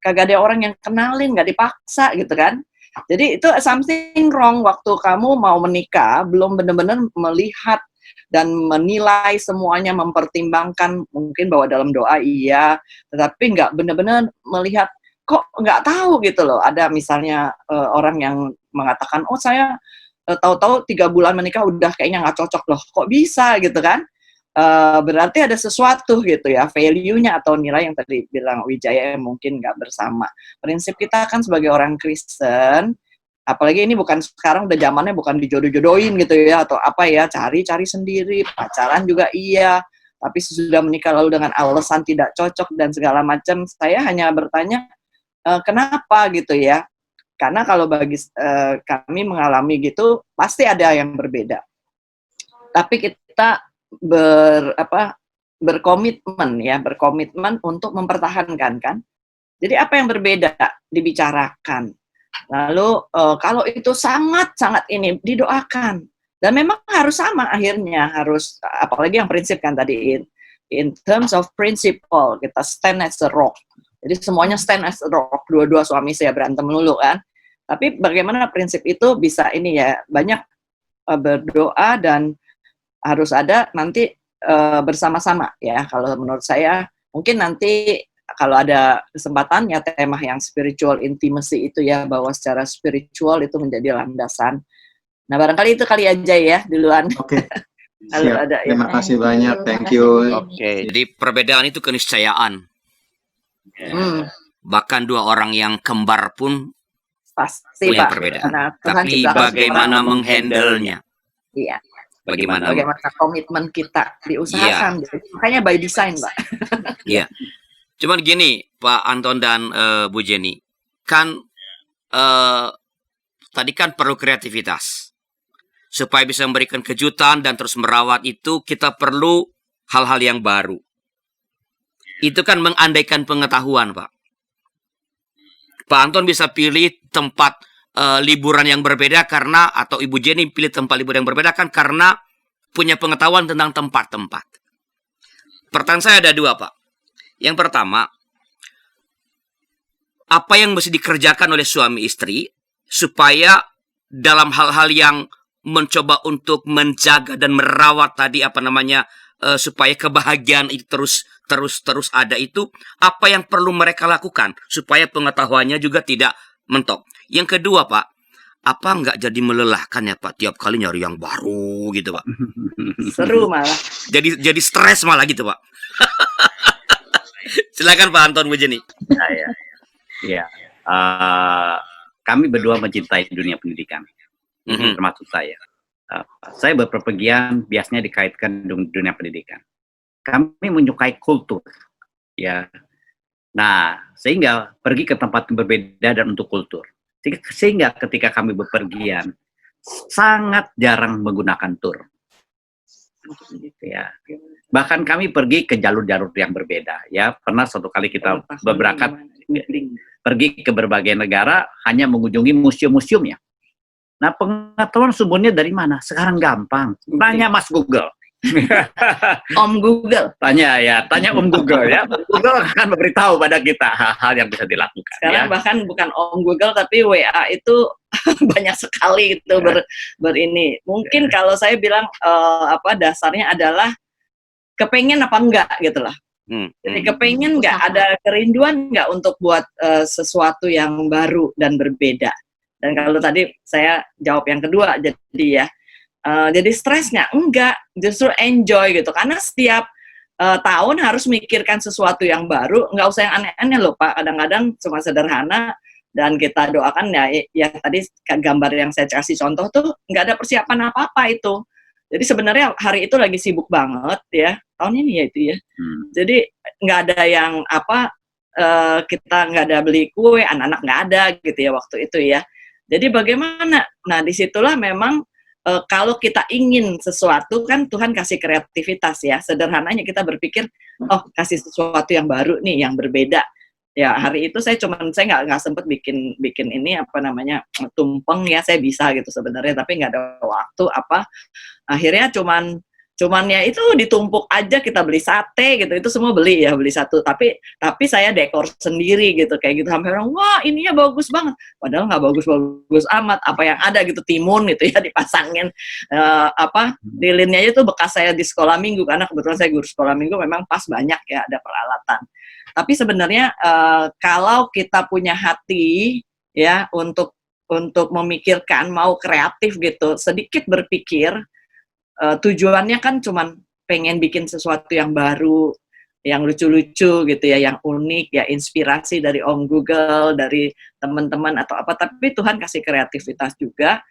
Kagak ada orang yang kenalin, nggak dipaksa gitu kan. Jadi itu something wrong waktu kamu mau menikah, belum benar-benar melihat dan menilai semuanya, mempertimbangkan, mungkin bahwa dalam doa iya, tetapi nggak benar-benar melihat, kok nggak tahu gitu loh. Ada misalnya orang yang mengatakan, oh saya tahu-tahu 3 bulan menikah udah kayaknya nggak cocok loh, kok bisa gitu kan. Berarti ada sesuatu gitu ya, value-nya atau nilai yang tadi bilang Wijaya mungkin nggak bersama. Prinsip kita kan sebagai orang Kristen, apalagi ini bukan sekarang udah zamannya bukan dijodoh-jodohin gitu ya, atau apa ya, cari-cari sendiri, pacaran juga iya, tapi sesudah menikah lalu dengan alasan tidak cocok dan segala macam, saya hanya bertanya, kenapa gitu ya? Karena kalau bagi kami mengalami gitu, pasti ada yang berbeda. Tapi kita berkomitmen untuk mempertahankan kan. Jadi apa yang berbeda dibicarakan. Lalu kalau itu sangat ini didoakan. Dan memang harus sama akhirnya, harus apalagi yang prinsip kan tadi in terms of principle, kita stand as a rock. Jadi semuanya stand as a rock. Dua-dua suami saya berantem dulu kan. Tapi bagaimana prinsip itu bisa ini ya, banyak berdoa dan harus ada nanti bersama-sama ya. Kalau menurut saya mungkin nanti kalau ada kesempatannya tema yang spiritual intimacy itu ya, bahwa secara spiritual itu menjadi landasan. Nah, barangkali itu kali aja ya duluan. Oke. Kalau Siap. ada ya. Terima kasih banyak. Thank you. Oke. Jadi perbedaan itu keniscayaan. Bahkan dua orang yang kembar pun Pasti punya Pak. perbedaan. Karena Tuhan Tapi ciptakan bagaimana semua. menghandle-nya? Iya. Bagaimana? Bagaimana komitmen kita diusahakan. Jadi, makanya by design, Pak. Iya. Cuman gini, Pak Anton dan Bu Jenny, kan tadi kan perlu kreativitas. Supaya bisa memberikan kejutan dan terus merawat itu, kita perlu hal-hal yang baru. Itu kan mengandaikan pengetahuan, Pak. Pak Anton bisa pilih tempat liburan yang berbeda karena, atau Ibu Jenny pilih tempat liburan yang berbeda kan karena punya pengetahuan tentang tempat-tempat. Pertanyaan saya ada dua, Pak. Yang pertama, apa yang mesti dikerjakan oleh suami istri supaya dalam hal-hal yang mencoba untuk menjaga dan merawat tadi supaya kebahagiaan itu terus ada itu, apa yang perlu mereka lakukan supaya pengetahuannya juga tidak mentok. Yang kedua, Pak, apa nggak jadi melelahkan ya, Pak, tiap kali nyari yang baru gitu, Pak? Seru malah. Jadi stres malah gitu, Pak. Silakan Pak Anton, Bu Jenny. Ya. Kami berdua mencintai dunia pendidikan. Termasuk saya. Saya berpergian biasanya dikaitkan dengan dunia pendidikan. Kami menyukai kultur, ya. Nah, sehingga pergi ke tempat yang berbeda dan untuk kultur. Sehingga ketika kami bepergian, sangat jarang menggunakan tur. Ya. Bahkan kami pergi ke jalur-jalur yang berbeda. Ya, pernah suatu kali kita berangkat pergi ke berbagai negara hanya mengunjungi museum-museumnya. Nah, pengetahuan sumbernya dari mana? Sekarang gampang. Tanya Mas Google. Om Google. Tanya Om Google ya. Google akan memberitahu pada kita hal-hal yang bisa dilakukan. Sekarang ya. bahkan bukan Om Google tapi WA itu banyak sekali itu berini. Mungkin kalau saya bilang dasarnya adalah kepengen apa enggak gitu lah. Jadi kepengen enggak, ada kerinduan enggak untuk buat sesuatu yang baru dan berbeda. Dan kalau tadi saya jawab yang kedua, jadi stres nggak? Enggak, justru enjoy gitu. Karena setiap tahun harus mikirkan sesuatu yang baru, nggak usah yang aneh-aneh loh Pak. Kadang-kadang cuma sederhana dan kita doakan ya tadi gambar yang saya kasih contoh tuh nggak ada persiapan apa-apa itu. Jadi sebenarnya hari itu lagi sibuk banget ya, tahun ini ya itu ya. Jadi nggak ada yang kita nggak ada beli kue, anak-anak nggak ada gitu ya waktu itu ya. Jadi bagaimana? Nah, disitulah memang kalau kita ingin sesuatu kan Tuhan kasih kreativitas ya. Sederhananya kita berpikir, kasih sesuatu yang baru nih, yang berbeda. Ya hari itu saya nggak sempat bikin ini tumpeng ya, saya bisa gitu sebenarnya, tapi nggak ada waktu akhirnya cuman ya itu ditumpuk aja, kita beli sate gitu, itu semua beli satu, tapi saya dekor sendiri gitu kayak gitu, sampai orang wah ininya bagus banget, padahal nggak bagus amat, apa yang ada gitu timun gitu ya dipasangin lilinnya itu bekas saya di sekolah minggu, karena kebetulan saya guru sekolah minggu, memang pas banyak ya ada peralatan. Tapi sebenarnya kalau kita punya hati ya untuk memikirkan, mau kreatif gitu, sedikit berpikir. Tujuannya kan cuman pengen bikin sesuatu yang baru, yang lucu-lucu gitu ya, yang unik ya, inspirasi dari Om Google, dari teman-teman atau apa, tapi Tuhan kasih kreativitas juga,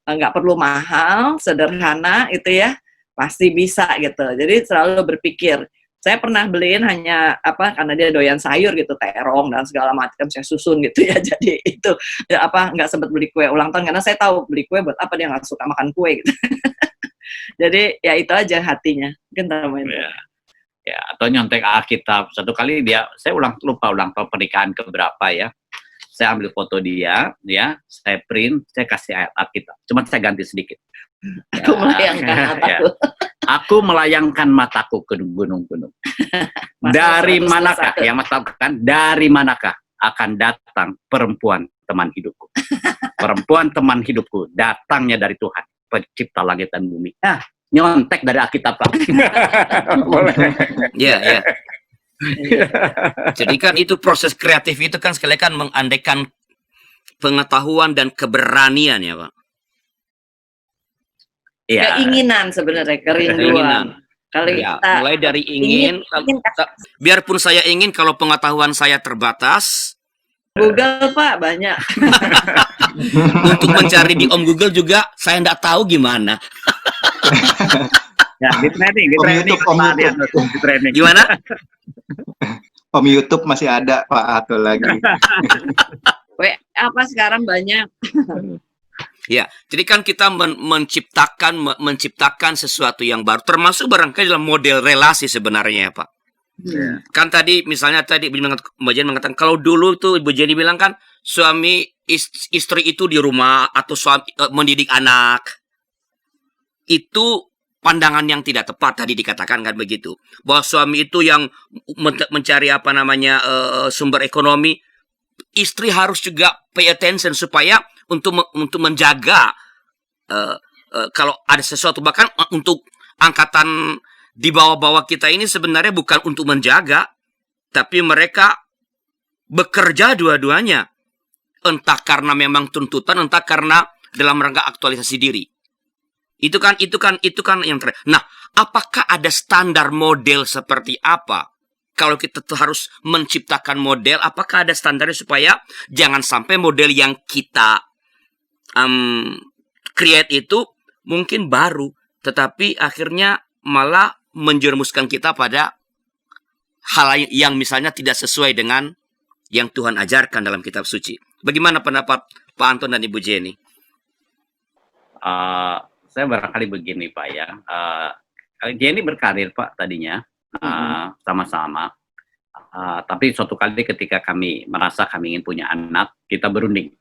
nggak perlu mahal, sederhana itu ya, pasti bisa gitu. Jadi selalu berpikir, saya pernah beliin hanya karena dia doyan sayur gitu, terong dan segala macam, saya susun gitu ya, jadi itu nggak sempat beli kue ulang tahun karena saya tahu beli kue buat apa, dia nggak suka makan kue gitu. Jadi ya itu aja hatinya, mungkin namanya. Ya, atau nyontek Alkitab. Satu kali saya lupa ulang tahun pernikahan keberapa ya. Saya ambil foto dia, saya print, saya kasih ayat Alkitab. Cuma saya ganti sedikit. Aku melayangkan mataku. Aku melayangkan mataku ke gunung-gunung. Dari manakah, yang Mas tahu kan? Dari manakah akan datang perempuan teman hidupku? Perempuan teman hidupku datangnya dari Tuhan, pencipta langit dan bumi. Nyontek dari Alkitab. Iya. Jadi kan itu proses kreatif itu kan sekali kan mengandaikan pengetahuan dan keberanian ya Pak. Ya, Keinginan sebenarnya, Keinginan. kerinduan. Kalau Ya, kita mulai dari ingin, biarpun saya ingin kalau pengetahuan saya terbatas, Google Pak banyak. untuk mencari di Om Google juga saya nggak tahu gimana. ya di training, Om YouTube, Om Pak YouTube. Adrianus, di training. Gimana? Om YouTube masih ada Pak atau lagi. Apa sekarang banyak. Ya, jadi kan kita menciptakan sesuatu yang baru, termasuk barangkali dalam model relasi sebenarnya ya Pak. Kan tadi misalnya Mbak Jenny mengatakan kalau dulu tuh Ibu Jenny bilang kan suami istri itu di rumah atau suami mendidik anak. Itu pandangan yang tidak tepat tadi dikatakan kan begitu. Bahwa suami itu yang mencari sumber ekonomi, istri harus juga pay attention supaya untuk menjaga kalau ada sesuatu, bahkan untuk angkatan di bawah-bawah kita ini sebenarnya bukan untuk menjaga, tapi mereka bekerja dua-duanya, entah karena memang tuntutan, entah karena dalam rangka aktualisasi diri. Itu kan yang terakhir. Nah, apakah ada standar model seperti apa? Kalau kita tuh harus menciptakan model, apakah ada standarnya supaya jangan sampai model yang kita create itu mungkin baru, tetapi akhirnya malah menjerumuskan kita pada hal yang misalnya tidak sesuai dengan yang Tuhan ajarkan dalam kitab suci. Bagaimana pendapat Pak Anton dan Ibu Jenny? Saya barangkali begini Pak ya. Jenny berkarir Pak tadinya sama-sama. Tapi suatu kali ketika kami merasa kami ingin punya anak, kita berunding.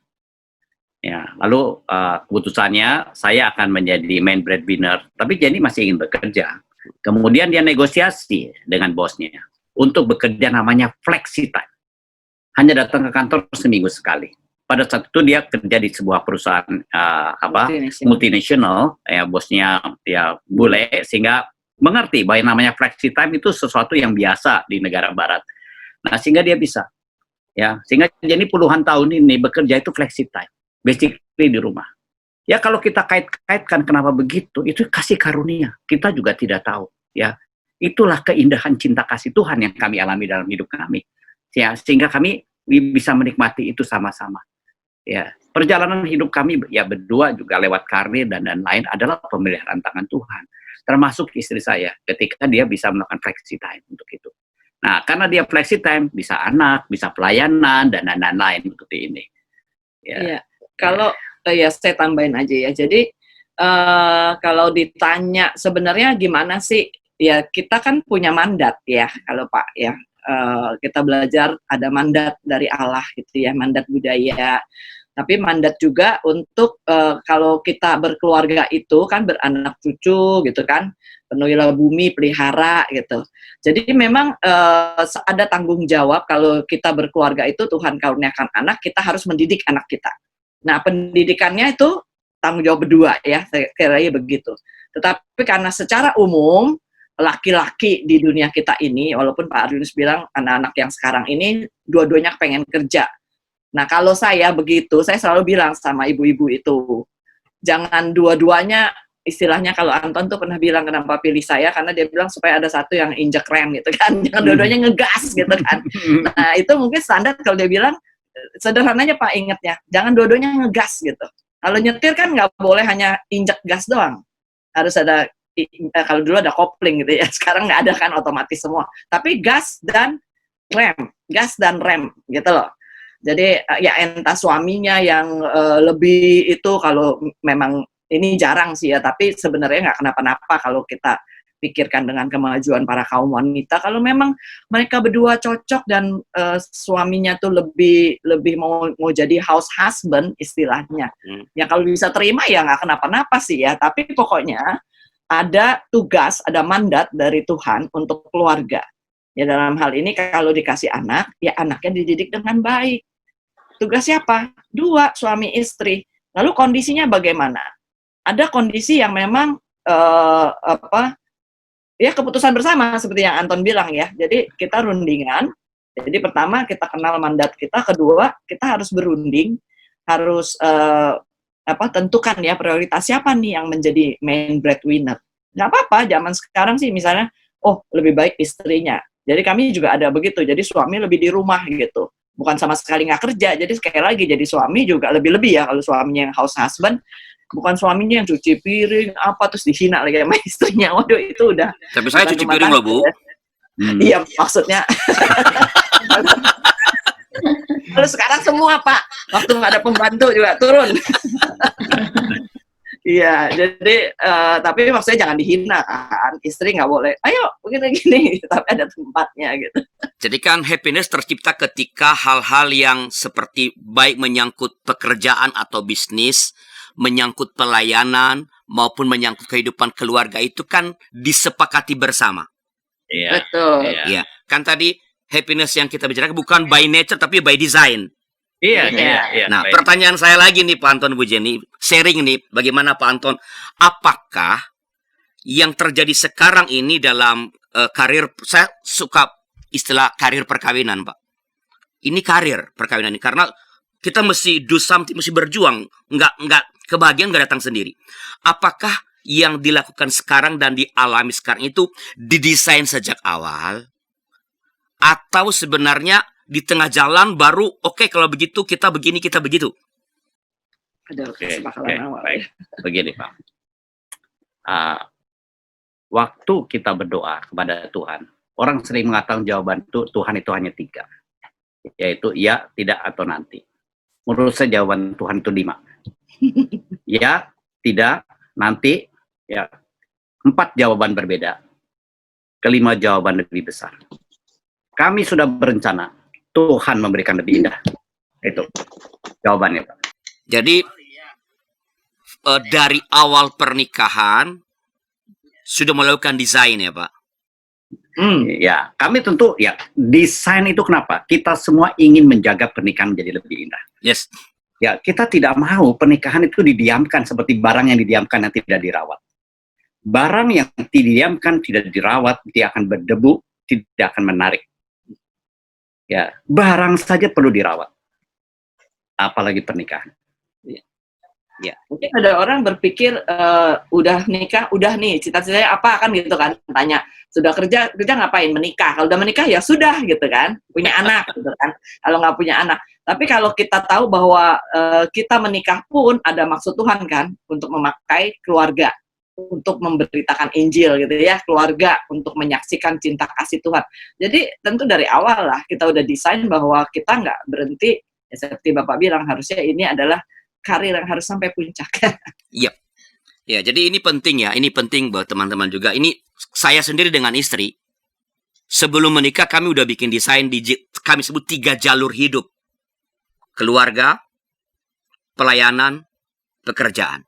Ya, lalu keputusannya saya akan menjadi main breadwinner, tapi Jenny masih ingin bekerja. Kemudian dia negosiasi dengan bosnya untuk bekerja namanya flexi time. Hanya datang ke kantor seminggu sekali. Pada saat itu dia kerja di sebuah perusahaan multinational, ya bosnya ya bule, sehingga mengerti bahwa yang namanya flexi time itu sesuatu yang biasa di negara barat. Nah, sehingga dia bisa. Ya, sehingga Jenny puluhan tahun ini bekerja itu flexi time. Basically di rumah. Ya kalau kita kait-kaitkan kenapa begitu, itu kasih karunia. Kita juga tidak tahu. Ya, itulah keindahan cinta kasih Tuhan yang kami alami dalam hidup kami. Ya, sehingga kami bisa menikmati itu sama-sama. Ya, perjalanan hidup kami ya berdua juga lewat karir dan lain adalah pemeliharaan tangan Tuhan. Termasuk istri saya ketika dia bisa melakukan flexi time untuk itu. Nah, karena dia flexi time bisa anak, bisa pelayanan dan lain-lain seperti ini. Ya. Iya. Kalau ya saya tambahin aja ya. Jadi kalau ditanya sebenarnya gimana sih? Ya kita kan punya mandat ya kalau Pak ya. Kita belajar ada mandat dari Allah gitu ya, mandat budaya. Tapi mandat juga untuk kalau kita berkeluarga itu kan beranak cucu gitu kan, penuhilah bumi, pelihara gitu. Jadi memang ada tanggung jawab kalau kita berkeluarga itu Tuhan karuniakan anak, kita harus mendidik anak kita. Nah, pendidikannya itu tanggung jawab berdua ya, saya kira begitu. Tetapi karena secara umum laki-laki di dunia kita ini, walaupun Pak Adrianus bilang anak-anak yang sekarang ini dua-duanya pengen kerja. Nah, kalau saya begitu, saya selalu bilang sama ibu-ibu itu, jangan dua-duanya, istilahnya kalau Anton tuh pernah bilang kenapa pilih saya, karena dia bilang supaya ada satu yang injek rem gitu kan, jangan dua-duanya ngegas gitu kan. Nah, itu mungkin standar kalau dia bilang, sederhananya Pak ingetnya, jangan dua-duanya ngegas gitu. Kalau nyetir kan nggak boleh hanya injek gas doang, harus ada, kalau dulu ada kopling gitu ya, sekarang nggak ada kan otomatis semua. Tapi gas dan rem gitu loh. Jadi ya entah suaminya yang lebih itu, kalau memang ini jarang sih ya, tapi sebenarnya nggak kenapa-napa kalau kita pikirkan dengan kemajuan para kaum wanita. Kalau memang mereka berdua cocok dan suaminya tuh lebih mau jadi house husband istilahnya. Ya kalau bisa terima ya nggak kenapa-napa sih ya. Tapi pokoknya ada tugas, ada mandat dari Tuhan untuk keluarga. Ya dalam hal ini kalau dikasih anak, ya anaknya dididik dengan baik. Tugasnya apa? Dua, suami istri. Lalu kondisinya bagaimana? Ada kondisi yang memang ya keputusan bersama seperti yang Anton bilang ya. Jadi kita rundingan. Jadi pertama kita kenal mandat kita, kedua kita harus berunding, harus tentukan ya prioritas siapa nih yang menjadi main breadwinner. Nggak apa-apa, zaman sekarang sih misalnya, oh lebih baik istrinya. Jadi kami juga ada begitu, jadi suami lebih di rumah gitu. Bukan sama sekali nggak kerja, jadi sekali lagi jadi suami juga lebih-lebih ya kalau suaminya yang house husband, bukan suaminya yang cuci piring, apa terus dihina lagi sama istrinya. Waduh itu udah. Tapi saya cuci piring loh, Bu. Iya, maksudnya. Kalau sekarang semua, Pak. Waktu nggak ada pembantu juga turun. Iya, jadi tapi maksudnya jangan dihina kan. Istri nggak boleh, ayo begini-gini, tapi ada tempatnya gitu. Jadi kan happiness tercipta ketika hal-hal yang seperti baik menyangkut pekerjaan atau bisnis, menyangkut pelayanan, maupun menyangkut kehidupan keluarga itu kan disepakati bersama. Iya. Betul. Iya. Kan tadi happiness yang kita bicarakan bukan by nature tapi by design. Iya. Nah, Baik. pertanyaan saya lagi nih Pak Anton, Bu Jenny, sharing nih, bagaimana Pak Anton, apakah yang terjadi sekarang ini dalam karir, saya suka istilah karir perkawinan, Pak. Ini karir perkawinan ini karena kita mesti do something, mesti berjuang, nggak kebahagiaan nggak datang sendiri. Apakah yang dilakukan sekarang dan dialami sekarang itu didesain sejak awal, atau sebenarnya di tengah jalan baru oke, kalau begitu kita begini, kita begitu? Ada Oke, kesepakatan awal. baik. Begini, Pak. Waktu kita berdoa kepada Tuhan, orang sering mengatakan jawaban Tuhan itu hanya 3. Yaitu ya, tidak, atau nanti. Menurut saya jawaban Tuhan itu 5. Ya, tidak, nanti, ya. 4 jawaban berbeda. Kelima jawaban lebih besar. Kami sudah berencana, Tuhan memberikan lebih indah. Itu jawabannya, Pak. Jadi dari awal pernikahan sudah melakukan desain ya, Pak? Ya, kami tentu ya desain itu kenapa? Kita semua ingin menjaga pernikahan menjadi lebih indah. Yes. Ya, kita tidak mau pernikahan itu didiamkan seperti barang yang didiamkan yang tidak dirawat. Barang yang didiamkan, tidak dirawat, dia akan berdebu, tidak akan menarik. Ya, barang saja perlu dirawat. Apalagi pernikahan. Ya. Mungkin ada orang berpikir udah nikah, udah nih cita-citanya apa kan gitu kan, tanya sudah kerja ngapain, menikah. Kalau udah menikah ya sudah gitu kan, punya anak gitu kan. Kalau nggak punya anak, tapi kalau kita tahu bahwa kita menikah pun ada maksud Tuhan kan, untuk memakai keluarga, untuk memberitakan Injil gitu ya, keluarga untuk menyaksikan cinta kasih Tuhan. Jadi tentu dari awal lah kita udah desain bahwa kita nggak berhenti, ya, seperti Bapak bilang harusnya ini adalah karir yang harus sampai puncak. Iya. Ya, jadi ini penting ya. Ini penting buat teman-teman juga. Ini saya sendiri dengan istri. Sebelum menikah kami udah bikin desain kami sebut 3 jalur hidup. Keluarga, pelayanan, pekerjaan.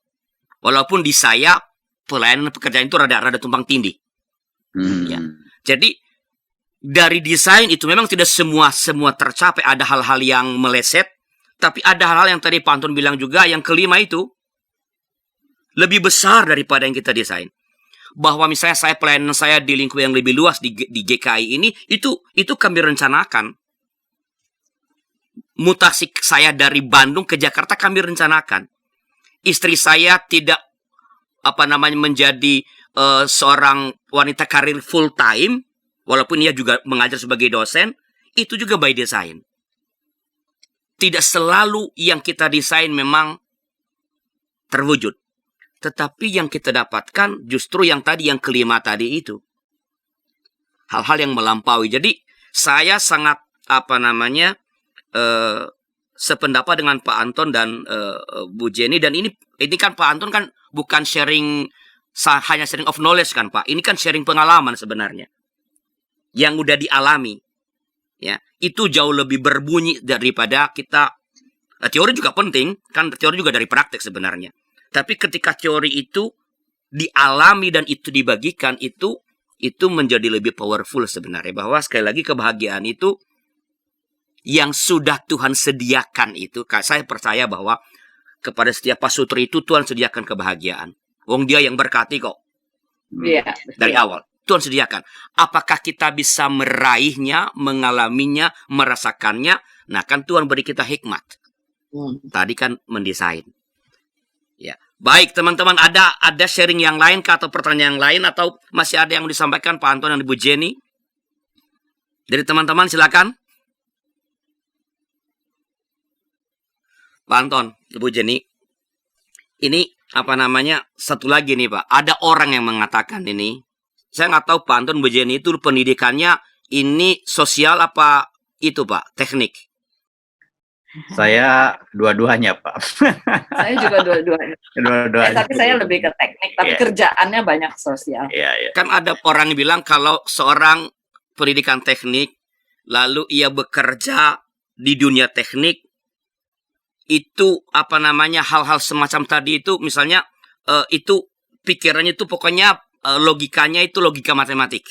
Walaupun di saya pelayanan dan pekerjaan itu rada tumpang tindih. Ya. Jadi dari desain itu memang tidak semua tercapai. Ada hal-hal yang meleset. Tapi ada hal-hal yang tadi Pak Anton bilang juga, yang kelima itu lebih besar daripada yang kita desain. Bahwa misalnya saya pelayanan saya di lingkup yang lebih luas di GKI ini, itu kami rencanakan. Mutasi saya dari Bandung ke Jakarta kami rencanakan. Istri saya tidak menjadi seorang wanita karir full time, walaupun ia juga mengajar sebagai dosen, itu juga by design. Tidak selalu yang kita desain memang terwujud. Tetapi yang kita dapatkan justru yang tadi, yang kelima tadi itu. Hal-hal yang melampaui. Jadi saya sangat sependapat dengan Pak Anton dan Bu Jenny. Dan ini kan Pak Anton kan bukan hanya sharing of knowledge kan Pak. Ini kan sharing pengalaman sebenarnya. Yang udah dialami. Ya, itu jauh lebih berbunyi daripada kita. Teori juga penting, kan teori juga dari praktek sebenarnya. Tapi ketika teori itu dialami dan itu dibagikan, itu menjadi lebih powerful sebenarnya. Bahwa sekali lagi kebahagiaan itu yang sudah Tuhan sediakan itu. Saya percaya bahwa kepada setiap pasutri itu Tuhan sediakan kebahagiaan. Wong dia yang berkati kok. Iya. Dari awal. Tuhan sediakan. Apakah kita bisa meraihnya, mengalaminya, merasakannya? Nah, kan Tuhan beri kita hikmat. Tadi kan mendesain. Ya, baik teman-teman, ada sharing yang lain kah, atau pertanyaan yang lain, atau masih ada yang disampaikan Pak Anton dan Ibu Jenny? Dari teman-teman silakan. Pak Anton, Ibu Jenny, ini apa namanya, satu lagi nih Pak, ada orang yang mengatakan ini, saya nggak tahu Pak Anton, Bu Jenny itu pendidikannya ini sosial apa itu Pak, teknik? Saya dua-duanya, Pak. Saya juga dua-duanya. Dua-duanya. Tapi saya lebih ke teknik, tapi kerjaannya banyak sosial. Kan ada orang yang bilang kalau seorang pendidikan teknik, lalu ia bekerja di dunia teknik, itu apa namanya, hal-hal semacam tadi itu, misalnya itu pikirannya itu pokoknya logikanya itu logika matematik.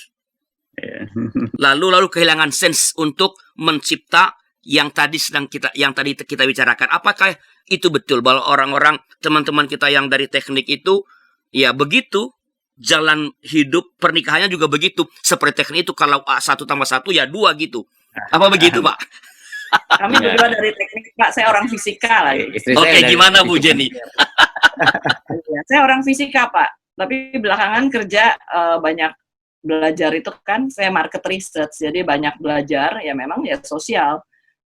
Lalu kehilangan sense untuk mencipta yang tadi kita bicarakan. Apakah itu betul bahwa orang-orang teman-teman kita yang dari teknik itu ya begitu, jalan hidup pernikahannya juga begitu, seperti teknik itu kalau 1 tambah 1 ya 2 gitu. Apa begitu Pak? Kami berdua dari teknik Pak, saya orang fisika lah. Oke, gimana Bu Jenny? Saya orang fisika Pak, tapi belakangan kerja banyak belajar itu kan, saya market research, jadi banyak belajar ya, memang ya sosial.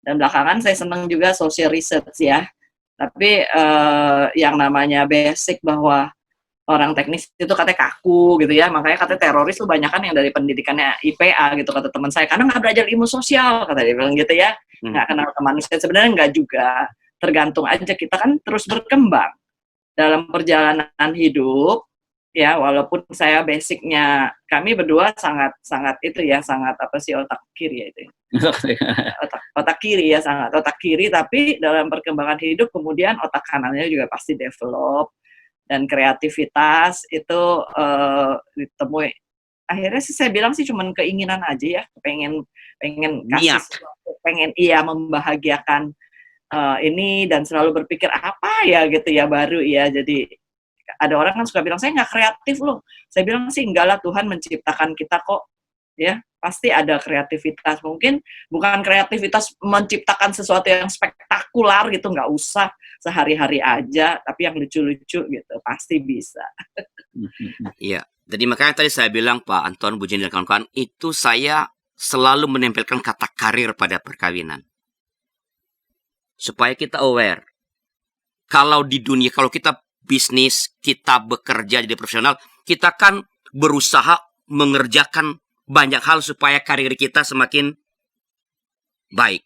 Dan belakangan saya senang juga social research ya. Tapi yang namanya basic bahwa orang teknis itu katanya kaku gitu ya. Makanya katanya teroris tuh banyak kan yang dari pendidikannya IPA gitu, kata teman saya. Karena nggak belajar ilmu sosial, kata dia bilang gitu ya. Nggak kenal kemanusiaan. Sebenarnya nggak juga. Tergantung aja, kita kan terus berkembang dalam perjalanan hidup. Ya, walaupun saya basicnya, kami berdua sangat itu ya, sangat apa sih, otak kiri ya itu. otak kiri ya, sangat otak kiri, tapi dalam perkembangan hidup kemudian otak kanannya juga pasti develop, dan kreativitas itu ditemui. Akhirnya sih saya bilang sih cuman keinginan aja ya, pengen kasih sesuatu, pengen membahagiakan ini, dan selalu berpikir apa ya gitu ya baru ya. Jadi ada orang kan suka bilang, saya nggak kreatif loh. Saya bilang sih, enggak lah, Tuhan menciptakan kita kok. Ya, pasti ada kreativitas. Mungkin bukan kreativitas menciptakan sesuatu yang spektakuler gitu, nggak usah. Sehari-hari aja, tapi yang lucu-lucu gitu, pasti bisa. Iya, jadi makanya tadi saya bilang, Pak Anton, Bu Jenny, dan kawan-kawan, itu saya selalu menempelkan kata karir pada perkawinan. Supaya kita aware. Kalau di dunia, kalau kita bisnis, kita bekerja jadi profesional, kita kan berusaha mengerjakan banyak hal supaya karir kita semakin baik.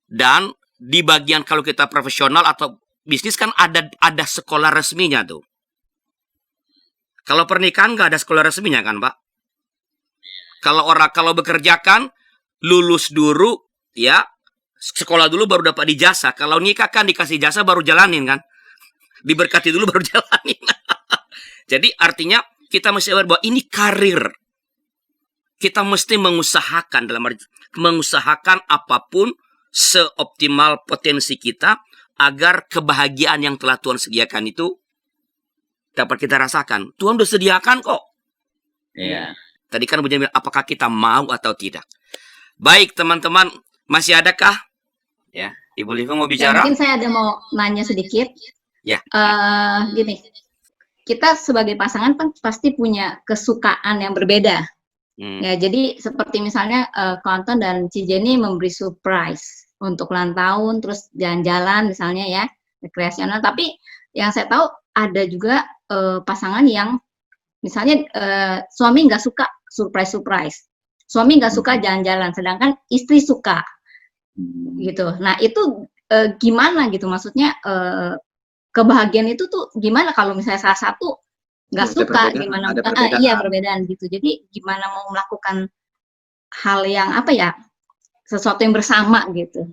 Dan di bagian kalau kita profesional atau bisnis kan ada sekolah resminya tuh. Kalau pernikahan nggak ada sekolah resminya kan Pak? Kalau bekerja kan lulus dulu ya, sekolah dulu baru dapat ijazah. Kalau nikah kan dikasih ijazah baru jalanin kan? Diberkati dulu baru jalanin. Jadi artinya kita mesti aware bahwa ini karir. Kita mesti mengusahakan mengusahakan apapun seoptimal potensi kita agar kebahagiaan yang telah Tuhan sediakan itu dapat kita rasakan. Tuhan sudah sediakan kok. Iya. Tadi kan Bu Jenny bilang, apakah kita mau atau tidak? Baik teman-teman, masih adakah? Ya, Ibu Liva mau bicara? Mungkin saya ada mau nanya sedikit. Ya. Gini, kita sebagai pasangan kan pasti punya kesukaan yang berbeda. Ya, jadi seperti misalnya Anton dan Ci Jenny memberi surprise untuk ulang tahun, terus jalan-jalan misalnya ya, rekreasional. Tapi yang saya tahu ada juga pasangan yang misalnya suami nggak suka surprise, suami nggak suka jalan-jalan, sedangkan istri suka, gitu. Nah itu gimana gitu, maksudnya kebahagiaan itu tuh gimana kalau misalnya salah satu nggak suka, gimana? Iya, perbedaan gitu. Jadi gimana mau melakukan hal yang apa ya, sesuatu yang bersama gitu?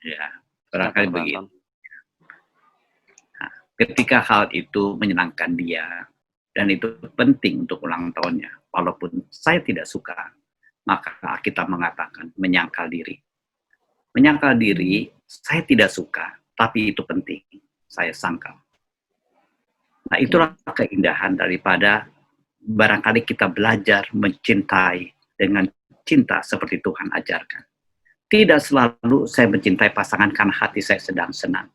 Ya, barangkali begitu. Nah, ketika hal itu menyenangkan dia dan itu penting untuk ulang tahunnya, walaupun saya tidak suka, maka kita mengatakan menyangkal diri. Menyangkal diri, saya tidak suka, tapi itu penting. Saya sangkal. Nah, itulah keindahan daripada barangkali kita belajar mencintai dengan cinta seperti Tuhan ajarkan. Tidak selalu saya mencintai pasangan karena hati saya sedang senang.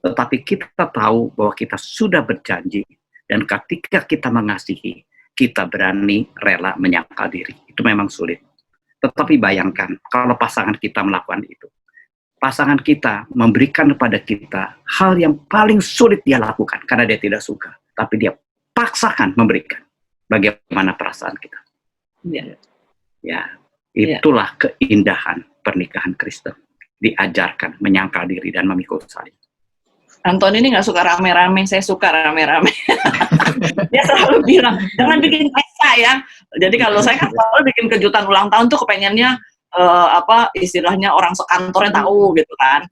Tetapi kita tahu bahwa kita sudah berjanji, dan ketika kita mengasihi, kita berani rela menyangkal diri. Itu memang sulit. Tetapi bayangkan kalau pasangan kita melakukan itu. Pasangan kita memberikan kepada kita hal yang paling sulit dia lakukan karena dia tidak suka. Tapi dia paksakan memberikan. Bagaimana perasaan kita? Ya, itulah keindahan pernikahan Kristen. Diajarkan menyangkal diri dan memikul salib. Anton ini nggak suka rame-rame, saya suka rame-rame. Dia selalu bilang, jangan bikin pesta ya. Jadi kalau saya kan selalu bikin kejutan ulang tahun tuh kepengennya istilahnya orang sekantornya tahu gitu kan.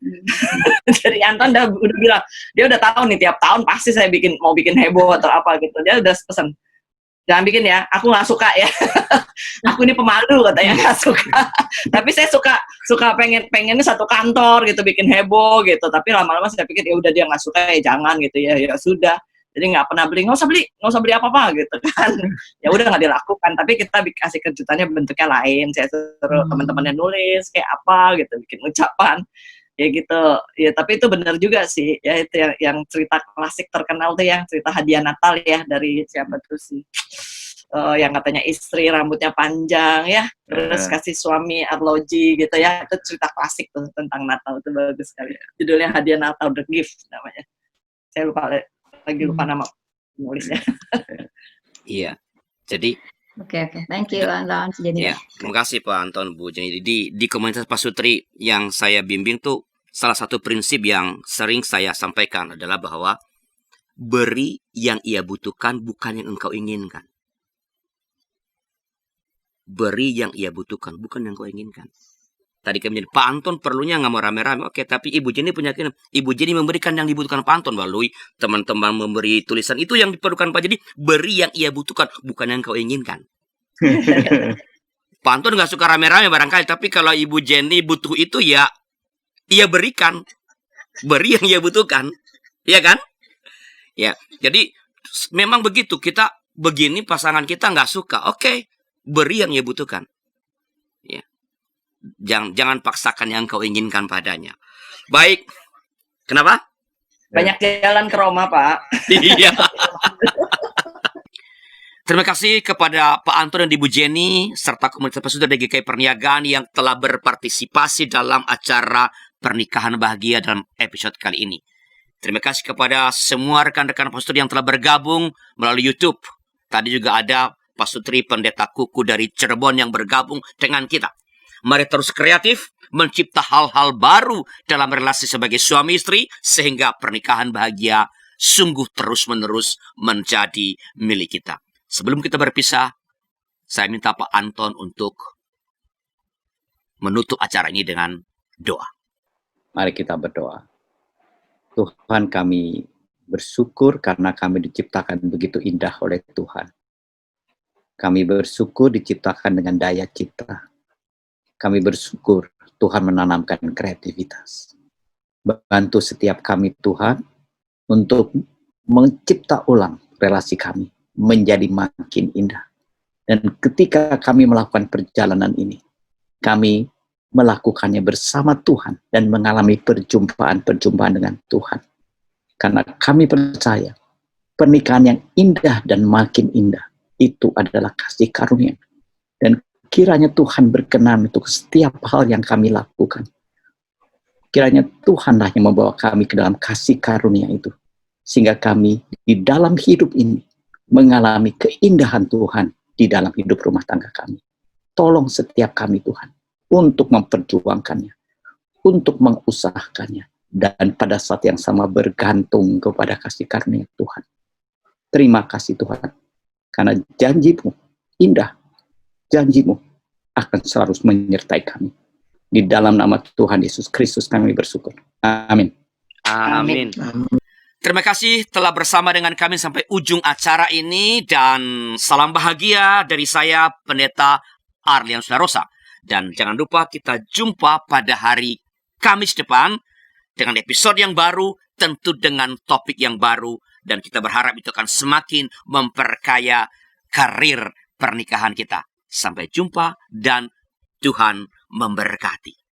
Jadi Anton udah bilang, dia udah tahu nih tiap tahun pasti saya mau bikin heboh atau apa gitu. Dia udah pesan, jangan bikin ya, aku nggak suka ya. Aku ini pemalu katanya, nggak suka. Tapi saya suka pengennya satu kantor gitu, bikin heboh gitu. Tapi lama-lama saya pikir ya udah dia nggak suka ya jangan gitu ya, ya sudah. Jadi nggak pernah beli, nggak usah beli apa-apa gitu kan. Ya udah nggak dilakukan. Tapi kita kasih kejutannya bentuknya lain. Saya suruh teman-temannya nulis kayak apa gitu, bikin ucapan. Ya gitu, ya tapi itu benar juga sih, ya itu yang cerita klasik terkenal tuh yang cerita hadiah Natal ya dari siapa tuh sih, yang katanya istri rambutnya panjang ya, terus kasih suami arloji gitu ya, itu cerita klasik tuh tentang Natal, itu bagus sekali. Judulnya Hadiah Natal, The Gift namanya. Saya lagi lupa nama penulisnya. Iya, jadi Oke, thank you Anton. ya, terima kasih Pak Anton, Bu Jenny. Di komunitas pasutri yang saya bimbing tuh salah satu prinsip yang sering saya sampaikan adalah bahwa beri yang ia butuhkan, bukan yang engkau inginkan. Beri yang ia butuhkan, bukan yang engkau inginkan. Tadi kami Pak Anton perlunya nggak mau rame-rame, oke, tapi Ibu Jenny punya keinginan. Ibu Jenny memberikan yang dibutuhkan Pak Anton melalui teman-teman memberi tulisan, itu yang diperlukan Pak. Jadi beri yang ia butuhkan, bukan yang engkau inginkan. Pak Anton nggak suka rame-rame barangkali, tapi kalau Ibu Jenny butuh itu ya ia berikan, beri yang ia butuhkan, ya kan? Ya, jadi memang begitu, kita begini pasangan kita nggak suka, oke, beri yang ia butuhkan. Ya, jangan paksakan yang kau inginkan padanya. Baik, kenapa? Banyak jalan ke Roma Pak. Iya. Terima kasih kepada Pak Anton dan Ibu Jenny serta komunitas pasutri GKI Perniagaan yang telah berpartisipasi dalam acara Pernikahan Bahagia dalam episode kali ini. Terima kasih kepada semua rekan-rekan pasutri yang telah bergabung melalui YouTube. Tadi juga ada pasutri Pendeta Kuku dari Cirebon yang bergabung dengan kita. Mari terus kreatif, mencipta hal-hal baru dalam relasi sebagai suami istri, sehingga pernikahan bahagia sungguh terus-menerus menjadi milik kita. Sebelum kita berpisah, saya minta Pak Anton untuk menutup acara ini dengan doa. Mari kita berdoa. Tuhan, kami bersyukur karena kami diciptakan begitu indah oleh Tuhan. Kami bersyukur diciptakan dengan daya cipta. Kami bersyukur Tuhan menanamkan kreativitas. Bantu setiap kami Tuhan untuk mencipta ulang relasi kami menjadi makin indah. Dan ketika kami melakukan perjalanan ini, kami melakukannya bersama Tuhan dan mengalami perjumpaan-perjumpaan dengan Tuhan. Karena kami percaya pernikahan yang indah dan makin indah itu adalah kasih karunia. Dan kiranya Tuhan berkenan untuk setiap hal yang kami lakukan. Kiranya Tuhanlah yang membawa kami ke dalam kasih karunia itu. Sehingga kami di dalam hidup ini mengalami keindahan Tuhan di dalam hidup rumah tangga kami. Tolong setiap kami Tuhan untuk memperjuangkannya, untuk mengusahakannya, dan pada saat yang sama bergantung kepada kasih karunia Tuhan. Terima kasih Tuhan, karena janji-Mu indah, janji-Mu akan selalu menyertai kami. Di dalam nama Tuhan Yesus Kristus kami bersyukur. Amin. Amin. Terima kasih telah bersama dengan kami sampai ujung acara ini, dan salam bahagia dari saya, Pendeta Arlianus Larosa. Dan jangan lupa kita jumpa pada hari Kamis depan dengan episode yang baru, tentu dengan topik yang baru, dan kita berharap itu akan semakin memperkaya karir pernikahan kita. Sampai jumpa dan Tuhan memberkati.